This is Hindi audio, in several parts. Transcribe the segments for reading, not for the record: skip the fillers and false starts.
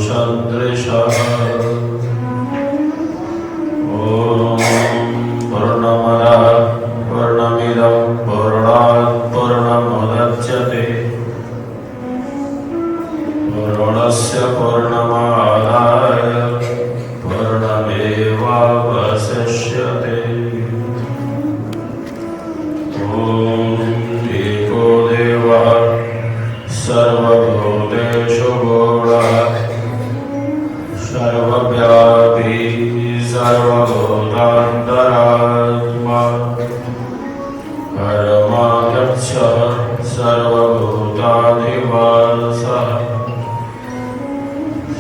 सदृशः ॐ पूर्णमदः पूर्णमिदं पूर्णात् पूर्णमुदच्यते पूर्णस्य पूर्णमादाय पूर्णमेवावशिष्यते। सर्वभूतेषु गौणः सर्वव्यापी सर्वभूतान्तरात्मा परमाध्यक्षः सर्वभूताधिवासः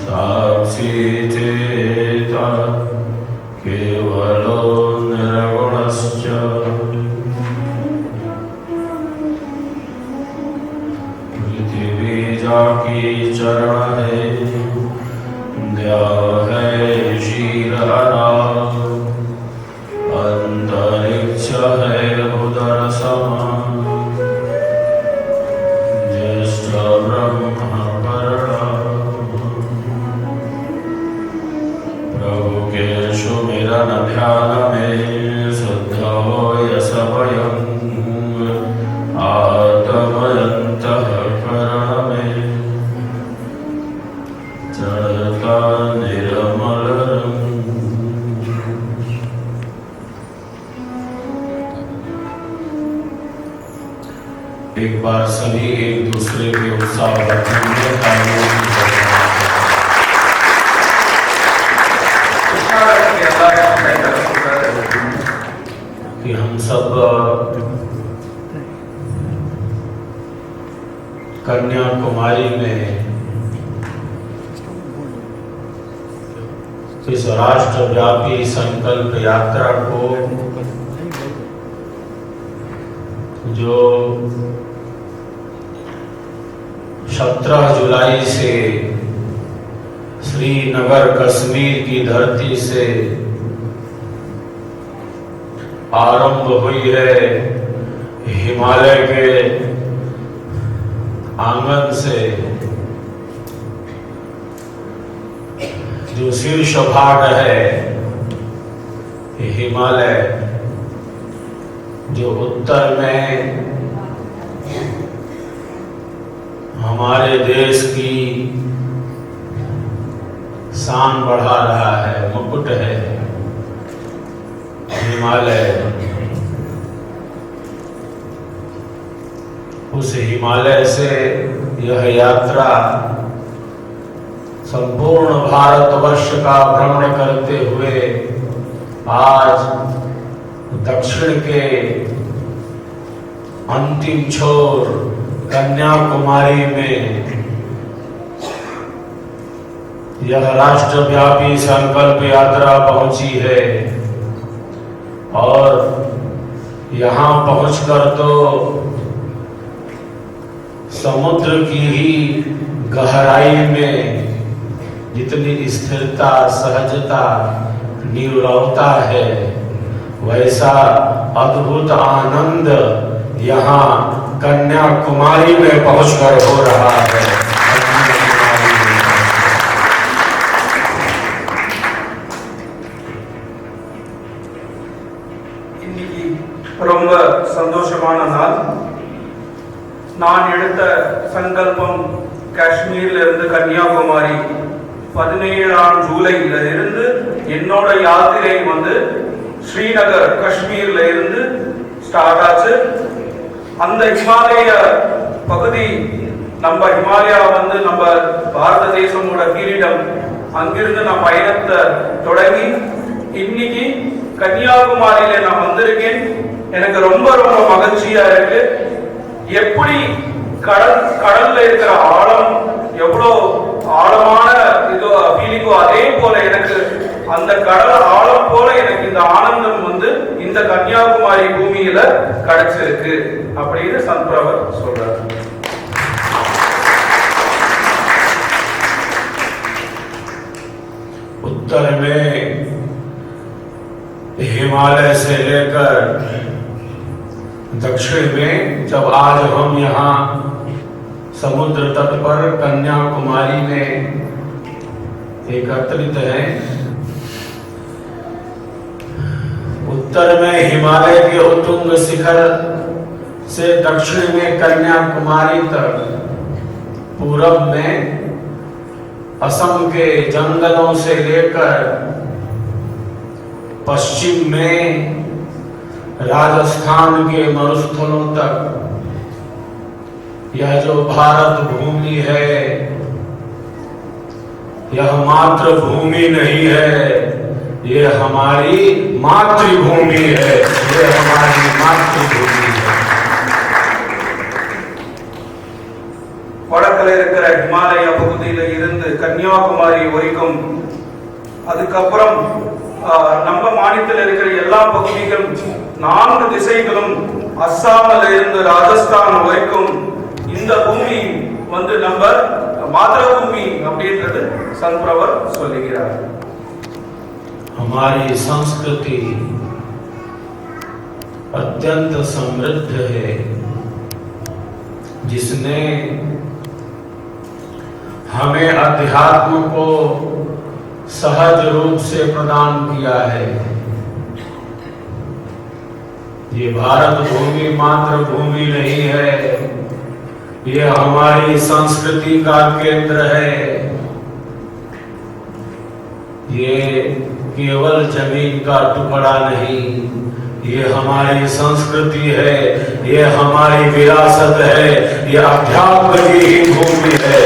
साक्षी चेतः केवलो निर्गुणश्च की चरण है दया है शीरहरा अंतरिक्ष है उदर समान ज्येष्ठ ब्रह्म कर्ण प्रभु के सुमिरन ध्यान में शुद्ध हो यश भयं आत्मयंतःकरण में चढ़ता निर्मल एक बार सभी एक दूसरे के उत्साह कि हम सब कन्याकुमारी में इस राष्ट्रव्यापी संकल्प यात्रा को जो 17 जुलाई से श्रीनगर कश्मीर की धरती से आरंभ हुई है, हिमालय के आंगन से जो शीर्ष भाग है हिमालय, जो उत्तर में हमारे देश की शान बढ़ा रहा है, मुकुट है हिमालय। उस हिमालय से यह यात्रा संपूर्ण भारतवर्ष का भ्रमण करते हुए आज दक्षिण के अंतिम छोर कन्याकुमारी में यह राष्ट्रव्यापी संकल्प यात्रा पहुंची है। और यहाँ पहुंचकर तो समुद्र की ही गहराई में जितनी स्थिरता, सहजता, निरवता है, वैसा अद्भुत आनंद यहाँ कन्याकुमारी में पहुंचकर हो रहा है। இன்னைக்கு ரொம்ப சந்தோஷமான நாள். நான் எடுத்த சங்கல்பம் காஷ்மீர்ல இருந்து கன்னியாகுமரி 17ஆம் ஜூலைல இருந்து என்னோட யாத்திரை வந்து ஸ்ரீநகர் காஷ்மீர்ல இருந்து ஸ்டார்ட் ஆச்சு. அந்த ஹிமாலய பகுதி நம்ம ஹிமாலயா வந்து நம்ம பாரத தேசமோட கிரீடம். அங்கிருந்து நான் பயணத்தை தொடங்கி இன்னைக்கு கன்னியாகுமரியில நான் வந்திருக்கேன். எனக்கு ரொம்ப ரொம்ப மகிழ்ச்சியா இருக்கு. எப்படி கடல்ல இருக்கிற ஆழம் எவ்வளோ ஆழமான இதோ ஃபீலிங்கோ, அதே போல எனக்கு அந்த கடல் ஆழம் போல எனக்கு இந்த ஆனந்தம் வந்து இந்த கன்னியாகுமரி பூமியில கிடைச்சிருக்கு அப்படின்னு சந்த்பிரவர் சொல்றாரு. उत्तर में हिमालय से लेकर दक्षिण में जब आज हम यहाँ समुद्र तट पर कन्याकुमारी में एकत्रित हैं। उत्तर में हिमालय के उत्तुंग शिखर से दक्षिण में कन्याकुमारी तक, पूरब में असम के जंगलों से लेकर पश्चिम में राजस्थान के मरुस्थलों तक, यह जो भारत भूमि है, यह मातृभूमि नहीं है, ये हमारी मातृभूमि है, ये हमारी मातृभूमि है। வடக்குல இருக்கிற ஹிமாலய பகுதியில இருந்து கன்னியாகுமரி வரைக்கும், அதுக்கப்புறம் நம்ம மாநிலத்தில் இருக்கிற எல்லா பகுதிகளும், 4 திசைகளும், அஸ்ஸாமில் இருந்து ராஜஸ்தான் வரைக்கும் இந்த பூமி வந்து நம்ம மாதृभूमि அப்படின்றது சன்பிரவர் சொல்லுகிறார்। हमारी संस्कृति अत्यंत समृद्ध है, जिसने हमें अध्यात्म को सहज रूप से प्रदान किया है। ये भारत भूमि मातृभूमि नहीं है, ये हमारी संस्कृति का केंद्र है। ये केवल जमीन का टुकड़ा नहीं, ये हमारी संस्कृति है, ये हमारी विरासत है, ये अध्यात्म की ही भूमि है,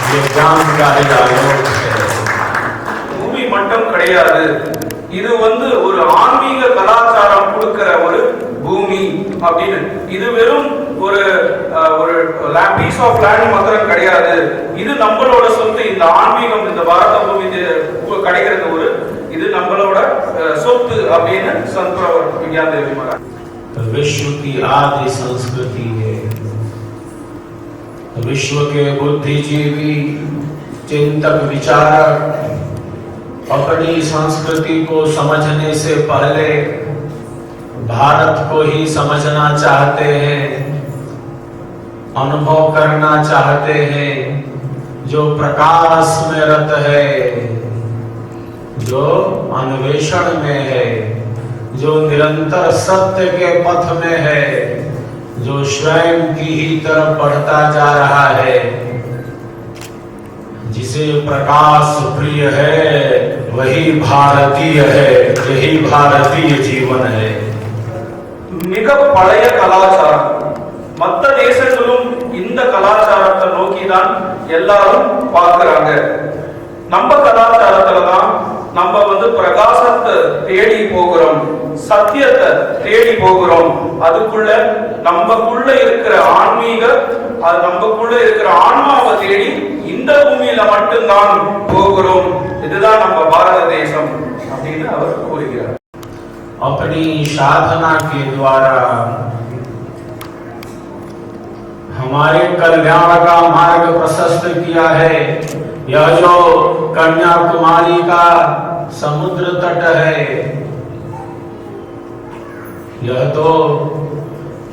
ये ज्ञान का ही आलोक है। பூமி மட்டும் கிடையாது, இது வந்து ஒரு ஆன்மீக கலாச்சாரம் கொடுக்கிற ஒரு பூமி அப்படின்னு, இது வெறும் ஒரு பீஸ் ஆஃப் லேண்ட் மாத்திரம் கிடையாது, இது நம்மளோட சொத்து। இந்த ஆன்மீகம், இந்த பாரத பூமி கிடைக்கிறது ஒரு, இது நம்மளோட சொத்து அப்படின்னு சன்பிரவர் विज्ञान देवी महाराज। विश्व की आदि संस्कृति है, विश्व के बुद्धिजीवी, चिंतक, विचारक अपनी संस्कृति को समझने से पहले भारत को ही समझना चाहते हैं, अनुभव करना चाहते हैं। जो प्रकाश में रत है, जो अन्वेषण में है, जो निरंतर सत्य के पथ में है, जो स्वयं की ही तरफ बढ़ता जा रहा है, जिसे प्रकाश प्रिय है, वही भारतीय है, यही भारतीय जीवन है। மிக பழைய கலாச்சாரம், மற்ற தேசங்களும் இந்த கலாச்சாரத்தை நோக்கி தான் எல்லாரும் பார்க்கறாங்க। நம்ம கலாச்சாரத்துல தான் நம்ம வந்து பிரகாசத்தை தேடி போகிறோம், சத்தியத்தை தேடி போகிறோம்। அதுக்குள்ள நமக்குள்ள இருக்கிற ஆன்மீக, அது நமக்குள்ள இருக்கிற ஆன்மாவை தேடி இந்த பூமியில மட்டும்தான் போகிறோம்। இதுதான் நம்ம பாரத தேசம் அப்படின்னு அவர் கூறுகிறார்। अपनी साधना के द्वारा हमारे कल्याण का मार्ग प्रशस्त किया है। यह जो कन्याकुमारी का समुद्र तट है, यह तो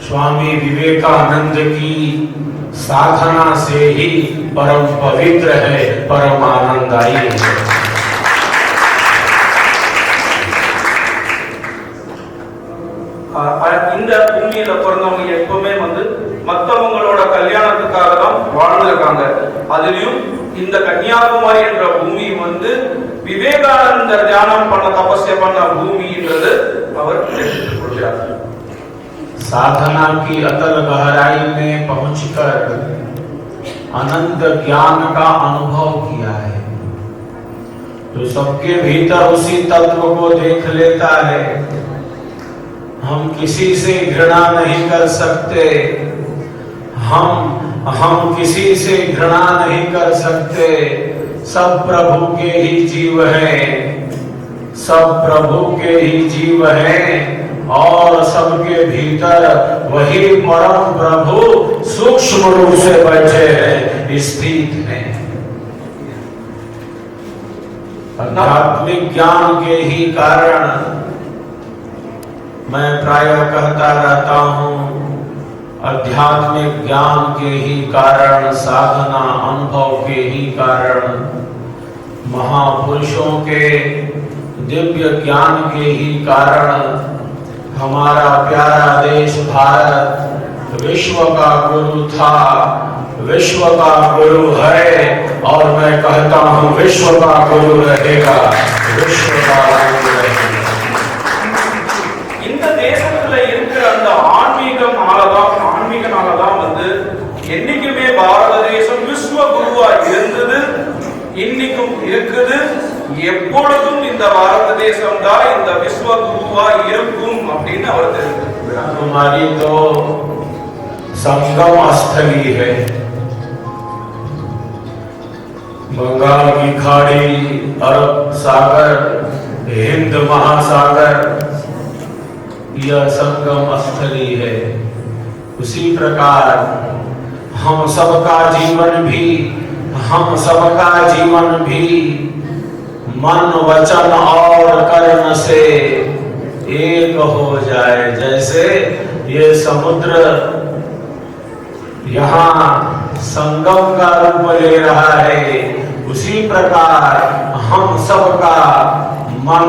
स्वामी विवेकानंद की साधना से ही परम पवित्र है, परम आनंददायी है। இந்த பூமியில பிறந்தவங்க எப்பவுமே வந்து மத்தவங்களோட கல்யாணத்துக்காக தான் வாழ்ந்திருக்காங்க। அதுலயும் இந்த கன்னியாகுமரி என்ற பூமி வந்து விவேகானந்தர் தியானம் பண்ண, தபஸ்யா பண்ண பூமின்றது அவர் தெரிவித்துள்ளார்। साधना की अतल गहराई में पहुंचकर अनंत ज्ञान का अनुभव किया है, जो सबके भीतर उसी तत्व को देख लेता है। हम किसी से घृणा नहीं कर सकते, हम किसी से घृणा नहीं कर सकते। सब प्रभु के ही जीव हैं, सब प्रभु के ही जीव हैं, और सबके भीतर वही परम प्रभु सूक्ष्म रूप से बैठे हैं, स्थित हैं। आध्यात्मिक ज्ञान के ही कारण मैं प्रायः कहता रहता हूँ, आध्यात्मिक ज्ञान के ही कारण, साधना अनुभव के ही कारण महापुरुषों के दिव्य ज्ञान के ही कारण हमारा प्यारा देश भारत विश्व का गुरु था, विश्व का गुरु है और मैं कहता हूं विश्व का गुरु रहेगा, विश्व का गुरु रहेगा। இந்த தேசத்துல இருக்கிற அந்த ஆன்மீகனாலதான் வந்து என்னைக்குமே பாரத தேசம் விஸ்வ குருவா இருந்தது, இன்னைக்கும் இருக்குது, எப்பொழுதும் இந்த பாரத தேசம் தான் இந்த விஸ்வ குருவா இருக்கும் அப்படின்னு அவர் தெரிவித்தார்। हमारी तो संगम स्थली है, बंगाल की खाड़ी, अरब सागर, हिंद महासागर, यह संगम स्थली है। उसी प्रकार हम सबका जीवन भी मन वचन और कर्म से एक हो जाए। जैसे ये समुद्र यहाँ संगम का रूप ले रहा है, उसी प्रकार हम सबका मन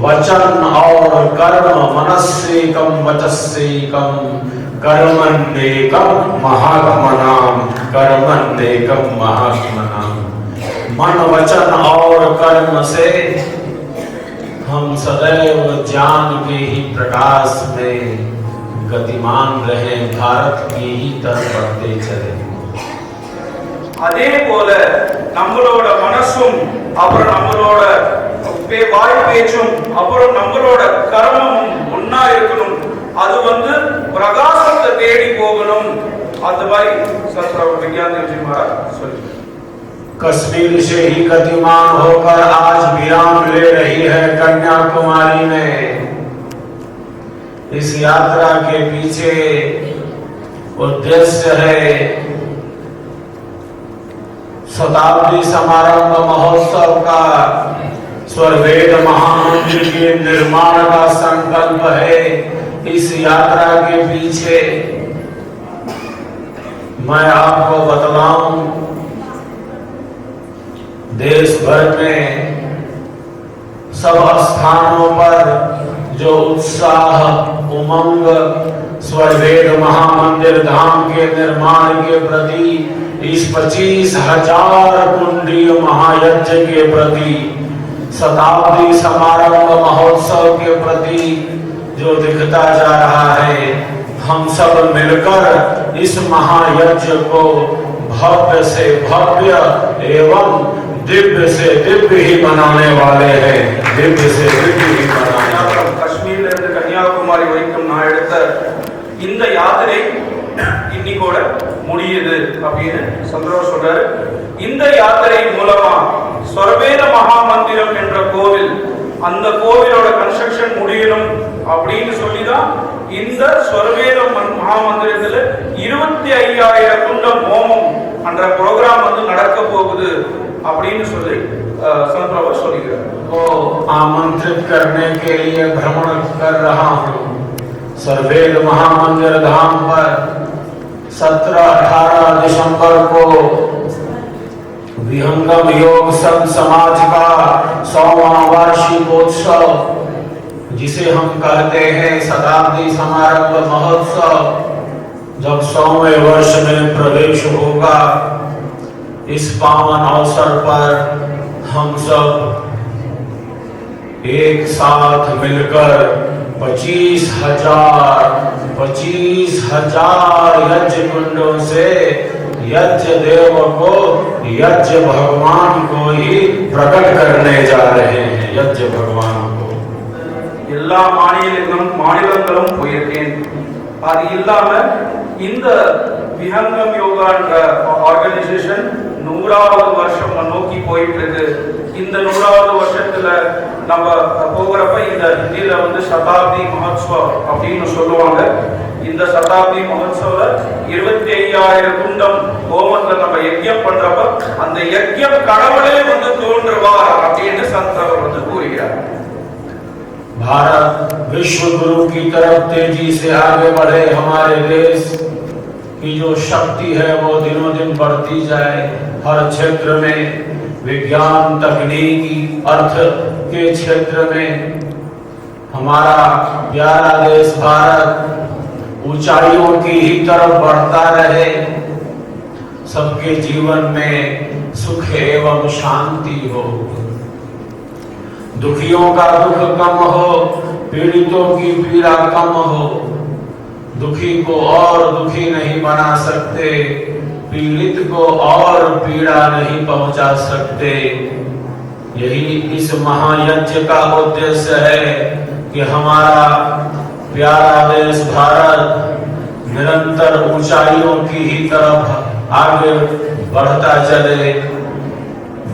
वचन और कर्म मनस्सेकम वचस्सेकम कर्मण्येकम महात्मनाम, कर्मण्येकम महात्मनाम। मन वचन और कर्म से हम सदैव ज्ञान के ही प्रकाश में गतिमान रहे, भारत की ही तरफ बढ़ते चले। அதே போல நம்மளோட மனசும் அப்புறம் நம்மளோட வாய் பேச்சும் அப்புறம் நம்மளோட கர்மமும் ஒன்னா இருக்கணும், அது வந்து பிரகாசத்தை தேடி போகணும்। அந்த மாதிரி சத்ரா விஞ்ஞான जी महाराज சொல்லி कश्मीर से ही गतिमान होकर आज विराम ले रही है कन्याकुमारी में। इस यात्रा के पीछे उद्देश्य है शताब्दी समारंभ महोत्सव का, स्वरवेद महामंदिर के निर्माण का संकल्प है। इस यात्रा के पीछे मैं आपको बतलाऊं, देश भर में सब स्थानों पर जो उत्साह उमंग स्वरवेद महामंदिर धाम के निर्माण के प्रति, इस 25,000 कुंडीय महायज्ञ के प्रति, शताब्दी समारंभ महोत्सव के प्रति जो दिखता जा रहा है, हम सब मिलकर इस महायज्ञ को भव्य से भव्य एवं दिव्य से दिव्य ही बनाने वाले हैं, दिव्य से दिव्य ही बनाने। காஷ்மீர்ல இருந்து கன்னியாகுமரி வரைக்கும் நான் எடுத்த இந்த யாத்திரை இன்னைக்கோட முடியுது அப்படின்னு சந்திரவர் சொல்றாரு। இந்த யாத்திரை மூலமா ஸ்வரவேத மகாமந்திரம் என்ற கோவில், அந்த கோவிலோட கன்ஸ்ட்ரக்ஷன் முடியணும் அப்படின்னு சொல்லிதான் இந்த ஸ்வரவேத மகாமந்திரத்துல 25,000 குண்டம் ஹோமம் என்ற ப்ரோக்ராம் வந்து நடக்க போகுது அப்படின்னு சொல்லி சந்திரவர் சொல்லிக்கிறார்। को आमंत्रित करने के लिए भ्रमण कर रहा हूँ। स्वरवेद महामंदिर धाम पर 17-18 दिसंबर को विहंगम योग संत समाज का 100वां वार्षिकोत्सव, जिसे हम कहते हैं शताब्दी समारंभ महोत्सव, जब 100वें वर्ष में प्रवेश होगा, इस पावन अवसर पर हम सब एक साथ मिलकर 25,000 यज्ञ कुंडों से यज्ञ देव को, यज्ञ भगवान को ही प्रकट करने जा रहे हैं। यज्ञ भगवान को எல்லா மாநிலங்களும் போயிருக்கேன்। அது இல்லாம இந்த விஹங்கம் யோகான்ற ஆர்கனைசேஷன் 100வது வருஷம் நோக்கி போயிட்டு இருக்கு। இந்த 100வது வருஷத்துல நம்ம போகிறப்ப இந்த ஹிந்தியில வந்து சதாப்தி மகோத்சவ் அப்படின்னு சொல்லுவாங்க। இந்த சதாப்தி மகோத்சவ 25,000 குண்டம் ஹோமத்துல நம்ம யஜ்ஞம் பண்றப்ப அந்த யஜ்ஞம் கடவுளே வந்து தோன்றுவார் அப்படின்னு சந்தவர் வந்து கூறுகிறார்। भारत विश्व गुरु की तरफ तेजी से आगे बढ़े, हमारे देश की जो शक्ति है वो दिनों दिन बढ़ती जाए, हर क्षेत्र में विज्ञान, तकनीकी, अर्थ के क्षेत्र में हमारा प्यारा देश भारत ऊंचाइयों की ही तरफ बढ़ता रहे, सबके जीवन में सुख एवं शांति हो, दुखियों का दुख कम हो, पीड़ितों की पीड़ा कम हो। दुखी को और दुखी नहीं बना सकते, पीड़ित को और पीड़ा नहीं पहुंचा सकते। यही इस महायज्ञ का उद्देश्य है कि हमारा प्यारा देश भारत निरंतर ऊंचाइयों की ही तरफ आगे बढ़ता चले,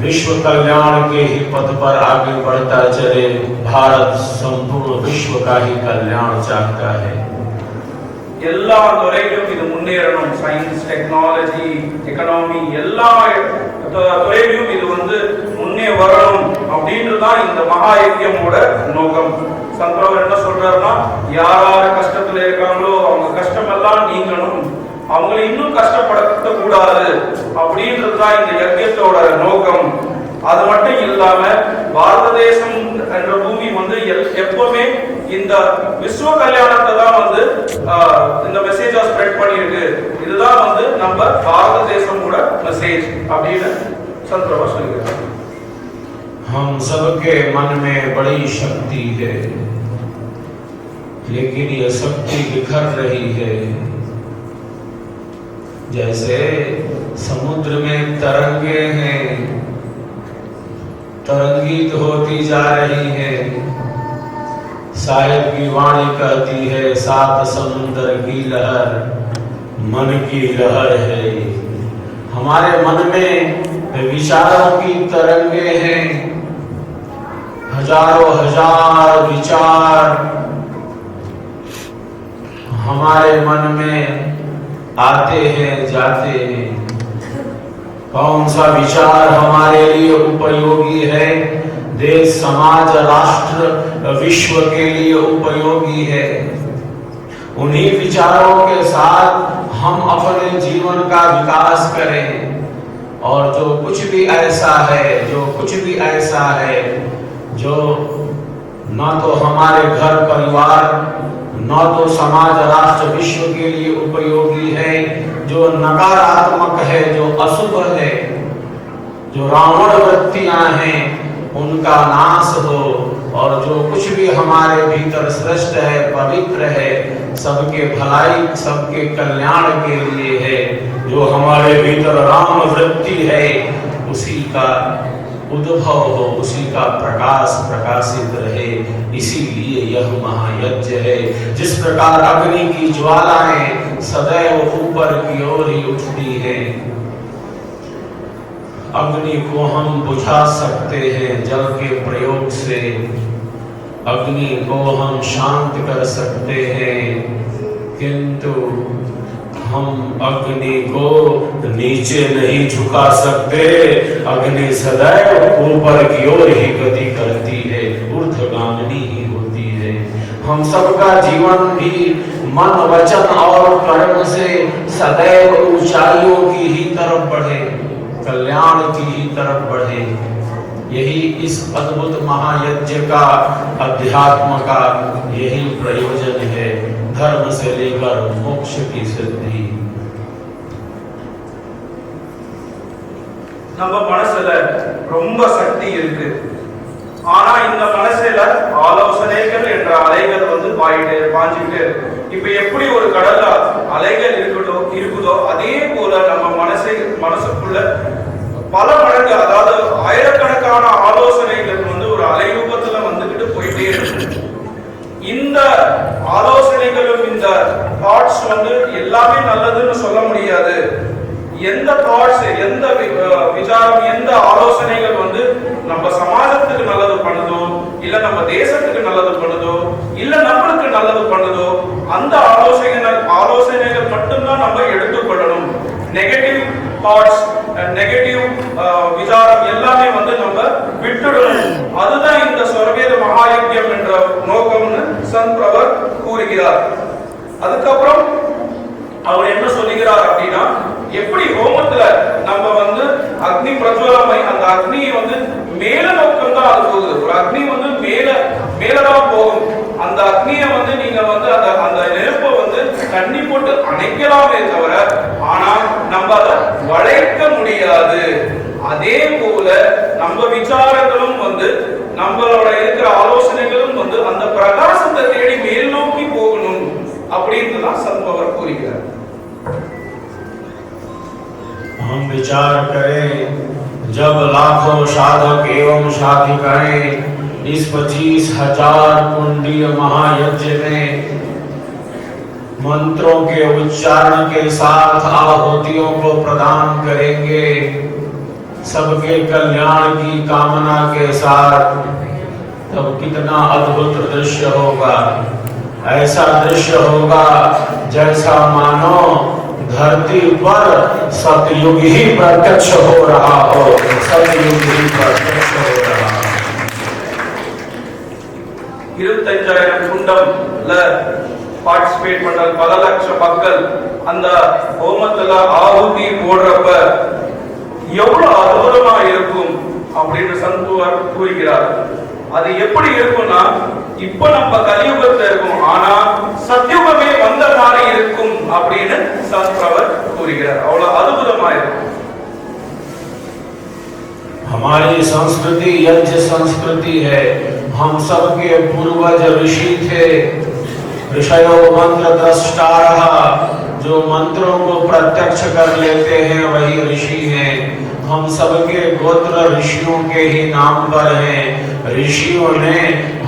विश्व कल्याण के ही पथ पर आगे बढ़ता चले। भारत संपूर्ण विश्व का ही कल्याण चाहता है। எல்லா துறையிலும் இது முன்னேறணும். சயின்ஸ், டெக்னாலஜி, எக்கனாமி எல்லா துறையிலும் இது முன்னே வரணும் அப்படின்றதுதான் இந்த மகா யஜ்ஞமோட நோக்கம். சந்திரவர் என்ன சொல்றாருன்னா, யார் கஷ்டத்துல இருக்காங்களோ அவங்க கஷ்டம் எல்லாம் நீங்கணும், அவங்களை இன்னும் கஷ்டப்படுத்த கூடாது அப்படின்றதுதான் இந்த யஜ்ஞத்தோட நோக்கம். அது மட்டும் இல்லாம பாரத தேசம் என்ற பூமி எப்பவுமே இந்த விஸ்வ கல்யாணத்தை தான் இந்த மெசேஜா ஸ்ப்ரெட் பண்ணிருக்கு. இதுதான் நம்ம பாரத தேசமோட மெசேஜ் அப்படின்னு சந்திரவா சொல்லியிருக்காங்க. हम सबके मन में बड़ी शक्ति है, लेकिन यह शक्ति बिखर रही है। जैसे समुद्र में तरंगे हैं, तरंगित होती जा रही है। साहिब की वाणी कहती है, 7 समुद्र की लहर मन की लहर है। हमारे मन में विचारों की तरंगे हैं, हजारों हजार विचार हमारे मन में आते हैं जाते हैं। कौन सा विचार हमारे लिए उपयोगी है, देश, समाज, राष्ट्र, विश्व के लिए उपयोगी है, उन्हीं विचारों के साथ हम अपने जीवन का विकास करें। और जो कुछ भी ऐसा है जो न तो हमारे घर परिवार, न तो समाज, राष्ट्र, विश्व के लिए उपयोगी है, जो नकारात्मक है, जो अशुभ है, जो रावण वृत्तियां हैं, उनका नाश हो। और जो कुछ भी हमारे भीतर श्रेष्ठ है, पवित्र है, सबके भलाई, सबके कल्याण के लिए है, जो हमारे भीतर राम वृत्ति है, उसी का उद्भव हो, उसी का प्रकाश प्रकाशित रहे। इसीलिए यह महायज्ञ है। जिस प्रकार अग्नि की ज्वालाएं सदैव ऊपर की ओर ही उठती हैं, अग्नि को हम बुझा सकते हैं जल के प्रयोग से, अग्नि को हम शांत कर सकते हैं, किंतु हम अग्नि को नीचे नहीं झुका सकते। अग्नि सदैव ऊपर की ओर ही गति करती है, ऊर्ध्वगामिनी ही होती है। हम सबका जीवन भी मन, वचन और कर्म से सदैव ऊंचाइयों की ही तरफ बढ़े, कल्याण की ही तरफ बढ़े। यही इस अद्भुत महायज्ञ का, अध्यात्म का यही प्रयोजन है, धर्म से लेकर मोक्ष की सिद्धि। நம்ம மனசுல ரொம்ப சக்தி இருக்கு. ஆனா இந்த மனசுல ஆலோசனைகள் என்ற அலைகள் பாஞ்சிட்டு இருக்கு. இப்ப எப்படி ஒரு கடல்ல அலைகள் இருக்குதோ அதே போல நம்ம மனசுக்குள்ள பல மடங்கு, அதாவது ஆயிரக்கணக்கான ஆலோசனைகள் ஒரு அலை ரூபத்துல வந்துகிட்டு போயிட்டே இருக்கு. இந்த ஆலோசனைகளும் இந்த தாட்ஸ் எல்லாமே நல்லதுன்னு சொல்ல முடியாது. எந்த தாட்ஸ், எந்த விசாரம், எந்த ஆலோசனைகள் நம்ம சமாஜத்துக்கு நல்லது பண்ணுதோ, இல்ல நம்ம தேசத்துக்கு நல்லது பண்ணுதோ, இல்ல நம்மளுக்கு நல்லது பண்ணுதோ, அந்த ஆலோசனைகள் மட்டும்தான் நம்ம எடுத்துக்கொள்ளணும். நெகட்டிவ் தாட்ஸ், நெகட்டிவ் விசாரம் எல்லாமே நம்ம விட்டுடணும். அதுதான் இந்த ஸ்வர்வேத மகாயஜ்யம் என்ற நோக்கம்னு சந்த் அவர் கூறுகிறார். அதுக்கப்புறம் அவர் என்ன சொல்லுகிறார் அப்படின்னா, எப்படி ஹோமத்துல நம்ம அக்னி பிரஜ்வலமை, அந்த அக்னி வந்து நீங்க வந்து அந்த அந்த நெருப்பை வந்து தண்ணி போட்டு அணைக்கலாமே தவிர ஆனா நம்ம அதை வளைக்க முடியாது. அதே போல நம்ம விசாரங்களும் வந்து நம்மளோட இருக்கிற ஆலோசனைகளும் வந்து அந்த பிரகாசத்தை தேடி மேல் நோக்கி போகணும் அப்படின்னு தான் சம்பவர் கூறுகிறார். हम विचार करें जब लाखों साधक एवं साधिकाएं इस 25,000 कुंडीय महायज्ञ में मंत्रों के उच्चारण के साथ आहुतियों को प्रदान करेंगे, सबके कल्याण की कामना के साथ, तब कितना अद्भुत दृश्य होगा। ऐसा दृश्य होगा जैसा मानो धरती पर सतयुग ही प्रत्यक्ष हो रहा हो, सतयुग ही प्रत्यक्ष हो रहा हो। 25,000 குண்டம்ல பார்ட்டிசிபேட் பண்ற பல லட்சம் மக்கள் அந்த ஹோமத்துல ஆಹುತಿ போடுறப்ப எவ்வளவு அற்புதமா இருக்கும் அப்படின்னு சந்துவர் கூறுகிறார். அது எப்படி இருக்கும்னா இப்ப நம்ம கலியுகத்துல இருக்கும், ஆனா சத்யுகமே வந்த மாதிரி இருக்கும் அப்படின்னு சந்திரவர் கூறுகிறார். அவ்வளவு अद्भुतமா இருக்கும். हमारी संस्कृति यज्ञ संस्कृति है। हम सबके पूर्वज ऋषि थे। ऋषयो मंत्र द्रष्टारः, जो मंत्रों को प्रत्यक्ष कर लेते हैं वही ऋषि हैं। हम सबके गोत्र ऋषियों के ही नाम पर हैं। ऋषियों ने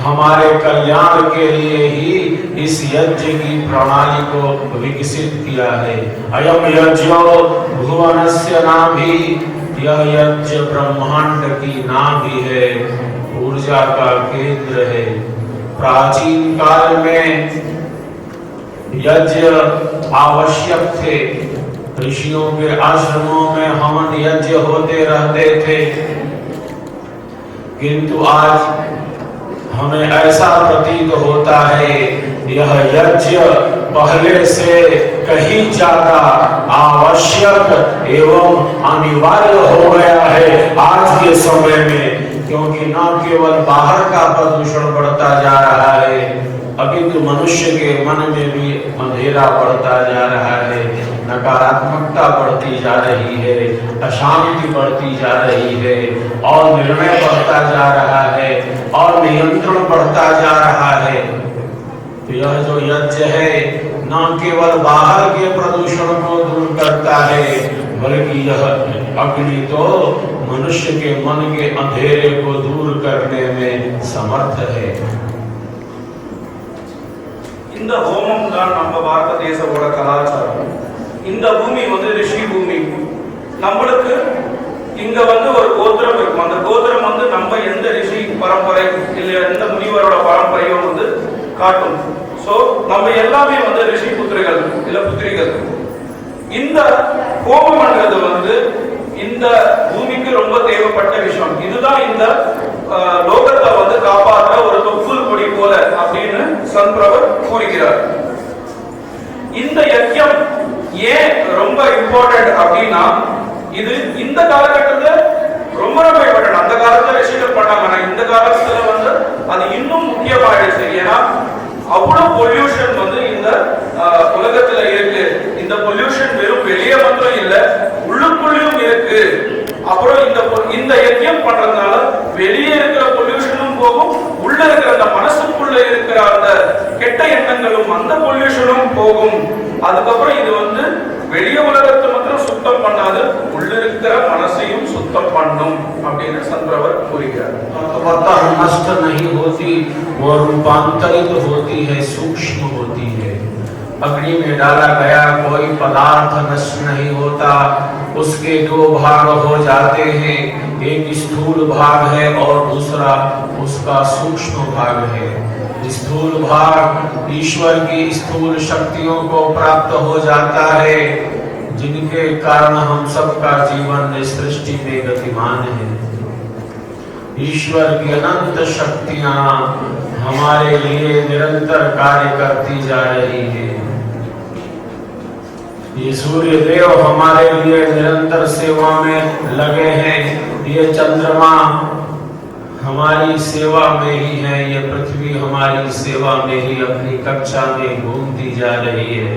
हमारे कल्याण के लिए ही इस यज्ञ की प्रणाली को विकसित किया है। अयम यज्ञो भुवनस्य नाभि, यह यज्ञ ब्रह्मांड की नाभि है, ऊर्जा का केंद्र है। प्राचीन काल में यज्ञ आवश्यक थे। ऋषियों के आश्रमों में हवन यज्ञ होते रहते थे, किंतु आज हमें ऐसा प्रतीत होता है यह यज्ञ पहले से कहीं ज्यादा आवश्यक एवं अनिवार्य हो गया है आज के समय में, क्योंकि न केवल बाहर का प्रदूषण बढ़ता जा रहा है, अपितु मनुष्य के मन में भी अंधेरा बढ़ता जा रहा है, नकारात्मकता बढ़ती जा रही है, अशांति बढ़ती जा रही है, और निर्णय बढ़ता जा रहा है, और नियंत्रण बढ़ता जा रहा है। तो यह जो यज्ञ है न केवल बाहर के प्रदूषण को दूर करता है, बल्कि यह अग्नि तो मनुष्य के मन के अंधेरे को दूर करने में समर्थ है। இந்த ஹோமம் தான் நம்ம பாரத தேசத்தோட கலாச்சாரம். இந்த பூமி வந்து ரிஷி பூமி. நம்மளுக்கு இங்க வந்து ஒரு கோத்திரம் இருக்கும். அந்த கோத்திரம் வந்து நம்ம எந்த ரிஷி பரம்பரை இல்ல எந்த முனிவரோட பரம்பரையோ வந்து காட்டும். சோ நம்ம எல்லாமே வந்து ரிஷி புத்திரர்கள் இல்ல புத்திரிகள். இந்த ஹோமம்ன்றது வந்து இந்த பூமிக்கு ரொம்ப தேவைப்பட்ட விஷயம். இதுதான் இந்த லோகத்தை வந்து காப்பாற்ற ஒரு தொப்புள் கொடி போல அப்படின்னு சந்திரவர் கூறுகிறார். இந்த யஜ்ஞம் ஏன் ரொம்ப இம்பார்ட்டன்ட் அப்படின்னா, இது இந்த காலகட்டத்துல ரொம்ப ரொம்ப இம்பார்ட்டன்ட். அந்த காலத்துல ரிஷிகள் பண்ணாங்க, ஆனா இந்த காலத்துல வந்து அது இன்னும் முக்கியமாயிடுச்சு. ஏன்னா அவ்வளவு பொல்யூஷன் வந்து இந்த உலகத்துல இருக்கு. இந்த பொல்யூஷன் வெறும் வெளியே மட்டும் இல்ல, உள்ளுக்குள்ளேயும் இருக்கு. அப்புறம் இந்த யஜ்ஞம் பண்றதுனால வெளியே இருக்கிற பொல்யூஷனும் போகும், உள்ள இருக்கிற அந்த மனசுக்குள்ள இருக்கிற அந்த கெட்ட எண்ணங்களும் அந்த பொல்யூஷனும் போகும். அதுக்கப்புறம் இது வந்து வெளியே உலகத்தை மாத்திரம் சுத்தம் பண்ணாது, உள்ள இருக்கிற மனசையும் சுத்தம் பண்ணும் அப்படின்னு சந்திரவர் கூறுகிறார். नष्ट नहीं होती, वो रूपांतरित होती है, सूक्ष्म होती है। अग्नि में डाला गया कोई पदार्थ नष्ट नहीं होता, उसके दो भाग हो जाते हैं, एक स्थूल भाग है और दूसरा उसका सूक्ष्म भाग है। स्थूल भाग ईश्वर की स्थूल शक्तियों को प्राप्त हो जाता है, जिनके कारण हम सबका जीवन इस सृष्टि में गतिमान है। ईश्वर की अनंत शक्तियां हमारे लिए निरंतर कार्य करती जा रही है। ये सूर्य देव हमारे लिए निरंतर सेवा में लगे हैं। ये चंद्रमा हमारी सेवा में ही है, ये पृथ्वी हमारी सेवा में ही अपनी कक्षा में घूमती जा रही है।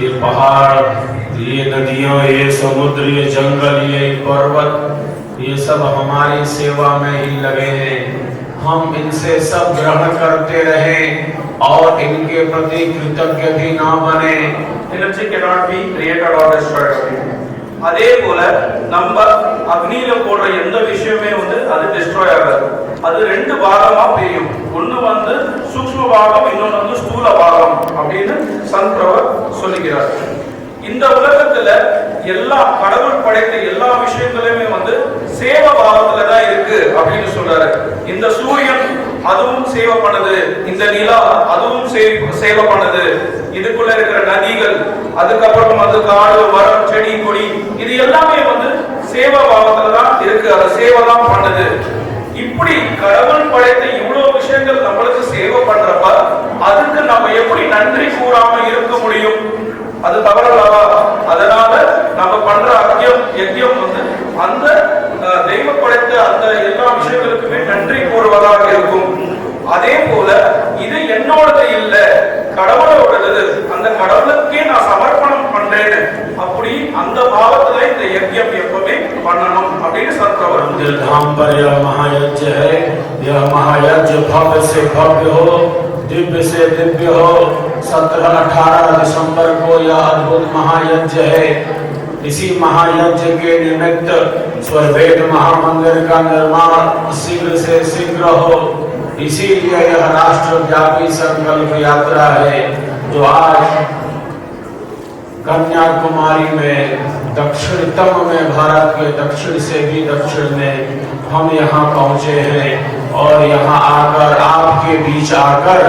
ये पहाड़, ये नदियां, ये समुद्र, ये जंगल, ये पर्वत, ये सब हमारी सेवा में ही लगे हैं। हम इनसे सब ग्रहण करते रहें और इनके प्रति कृतज्ञ भी ना बने। Energy cannot be created or destroyed. அதே போல நம்ம அக்னியில போடுற எந்த விஷயமே அது டிஸ்ட்ராய் ஆகாது. அது ரெண்டு பாகமா பிரியும். ஒன்னு சூக்ஷ்ம பாகம், இன்னொன்னு ஸ்தூல பாகம் அப்படின்னு சந்திரவர் சொல்லுகிறார். இந்த உலகத்துல எல்லா கடவுள் படைத்த எல்லா விஷயங்களுமே சேவ பாவத்துல தான் இருக்கு அப்படின்னு சொல்றாரு. இந்த சூரியன் அதுவும் சேவை பண்ணுது, இந்த நிலா அதுவும் சேவை பண்ணுது, இதுக்குள்ள இருக்கிற நதிகள், அதுக்கப்புறம் அது காடு, மரம், செடி, கொடி, இது எல்லாமே சேவா பாவத்துல தான் இருக்கு. அதை சேவை தான் பண்ணுது. இப்படி கடவுள் படைத்த இவ்வளவு விஷயங்கள் நம்மளுக்கு சேவை பண்றப்ப அதுக்கு நம்ம எப்படி நன்றி கூறாம இருக்க முடியும்? அது தவறல்லவா? அதனால நம்ம பண்ற யஜ்யம் அந்த தெய்வ படைத்த அந்த எல்லா விஷயங்களுக்குமே நன்றி கூறுவதாக இருக்கும். அதே போல இது என்னோடது இல்ல, கடவுளோடது, அந்த கடவுளுக்கே நான் சமர்ப்பணம் பண்றேன்னு அப்படி அந்த பாவத்துல இந்த யஜ்யம் எப்பவுமே பண்ணணும் அப்படின்னு சந்திரவர். धाम पर यह महायज्ञ है, यह महायज्ञ भव्य से भव्य हो, दिव्य से दिव्य हो। 17-18 दिसंबर को यह अद्भुत महायज्ञ है। इसी महायज्ञ के निमित्त स्वर्वेद महामंदिर का निर्माण शीघ्र से शीघ्र हो, इसीलिए यह राष्ट्रव्यापी संकल्प यात्रा है जो आज कन्याकुमारी में दक्षिणतम में, भारत के दक्षिण से भी दक्षिण में हम यहाँ पहुँचे हैं। और यहाँ आकर, आपके बीच आकर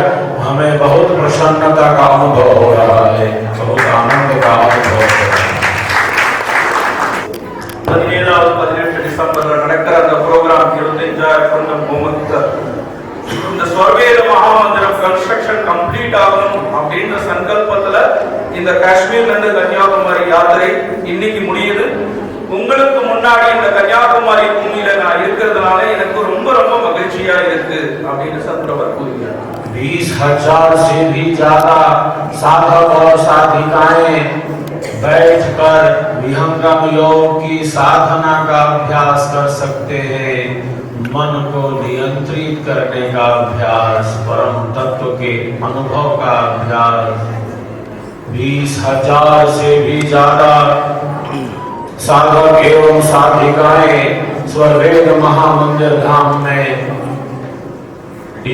हमें बहुत प्रसन्नता का अनुभव हो रहा है, बहुत आनंद का अनुभव हो रहा है। 17-18 டிசம்பர்ல நடக்கிற அந்த ப்ரோக்ராம் 25,000 மூமெண்ட் இந்த ஸ்வர்வேத மகாமந்திரம் கன்ஸ்ட்ரக்ஷன் கம்ப்ளீட் ஆகணும் அப்படின்ற சங்கல்பத்துல இந்த காஷ்மீர்ல இருந்து கன்னியாகுமரி யாத்திரை இன்னைக்கு முடியுது. உங்களுக்கு முன்னாடி இந்த கன்னியாகுமரி பூமியில நான் இருக்கிறதுனால எனக்கு ரொம்ப ரொம்ப மகிழ்ச்சியா இருக்கு அப்படின்னு சந்திரவர் கூறுகிறார். 20,000 से भी ज्यादा साधक और साधिकाएं बैठकर विहंगम योग की साधना का अभ्यास कर सकते हैं। मन को नियंत्रित करने का अभ्यास, परम तत्व के अनुभव का अभ्यास। 20,000 से भी ज्यादा साधक एवं साधिकाएं स्वर्वेद महामंदिर धाम में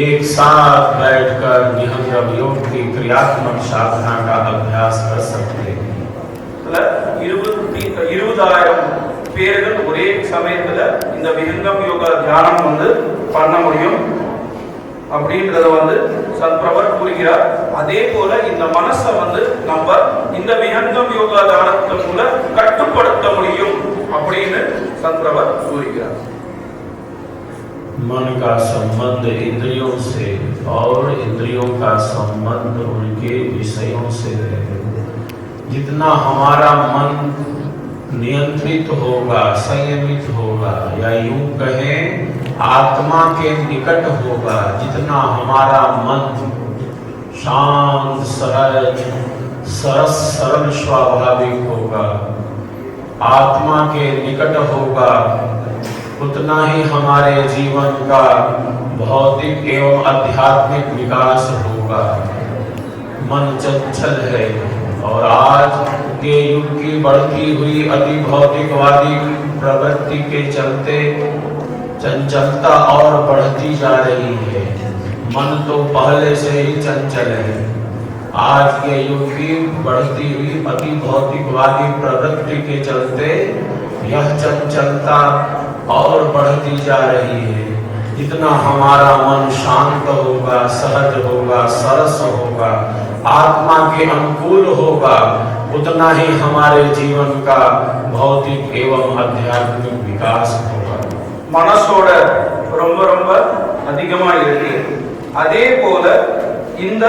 एक साथ बैठकर विहंगम योग की क्रियात्मक साधना का अभ्यास कर सकते हैं। 20,000 பேர்கள் ஒரே சமயத்துல இந்த விஹங்கம் யோகா தியானம் பண்ண முடியும் அப்படின்றத சந்திரவர் கூறுகிறார். அதே போல இந்த மனசை நம்ம இந்த விஹங்கம் யோகா தியானத்தின் மூலம் கட்டுப்படுத்த முடியும் அப்படின்னு சந்திரவர் கூறுகிறார். मन का संबंध इंद्रियों से और इंद्रियों का संबंध उनके विषयों से है। जितना हमारा मन नियंत्रित होगा, संयमित होगा, या यूं कहें आत्मा के निकट होगा, जितना हमारा मन शांत, सहज, सरस, सरल, स्वाभाविक होगा, आत्मा के निकट होगा, उतना ही हमारे जीवन का भौतिक एवं आध्यात्मिक विकास होगा। मन चंचल है और आज के युग की बढ़ती हुई अति भौतिकवादी प्रवृत्ति के चलते चंचलता और बढ़ती जा रही है। मन तो पहले से ही चंचल है। आज के युग की बढ़ती हुई अति भौतिकवादी प्रवृत्ति के चलते यह चंचलता और बढ़ती जा रही है। जितना हमारा मन शांत होगा, सहज होगा, सरस होगा, आत्मा के अनुकूल होगा, उतना ही हमारे जीवन का भौतिक एवं आध्यात्मिक विकास होगा। மனசோட ரொம்ப ரொம்ப அதிகமா இருக்கு. அதே போல இந்த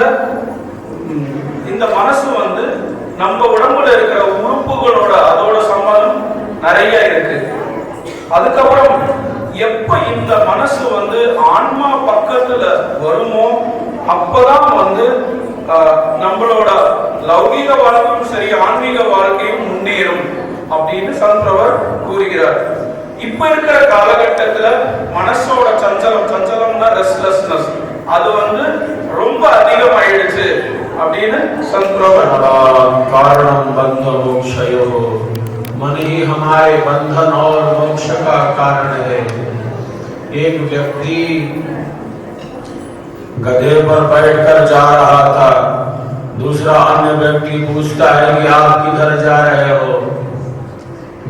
மனசு நம்ம உடம்புல இருக்கிற உறுப்புகளோட அதோட சம்பந்தம் நிறைய இருக்கு. அதுக்கப்புறம் எப்ப இந்த மனசு வந்து ஆன்மா பக்கத்துல வருமோ அப்பதான் வந்து நம்மளோட லௌகீக வாழ்க்கையும் சரி ஆன்மீக வாழ்க்கையும் முன்னேறும் அப்படின்னு சந்திரவர் கூறுகிறார். இப்ப இருக்கிற காலகட்டத்துல மனசோட சஞ்சலம்னா ரெஸ்ட்லெஸ்னஸ் அது வந்து ரொம்ப அதிகமாயிடுச்சு அப்படின்னு சந்திரவர் कारणम बंध मोक्षयो, मन ही हमारे बंधन और मोक्ष का कारण है। एक व्यक्ति गधे पर बैठकर जा रहा था, दूसरा अन्य व्यक्ति पूछता है कि आप किधर जा रहे हो।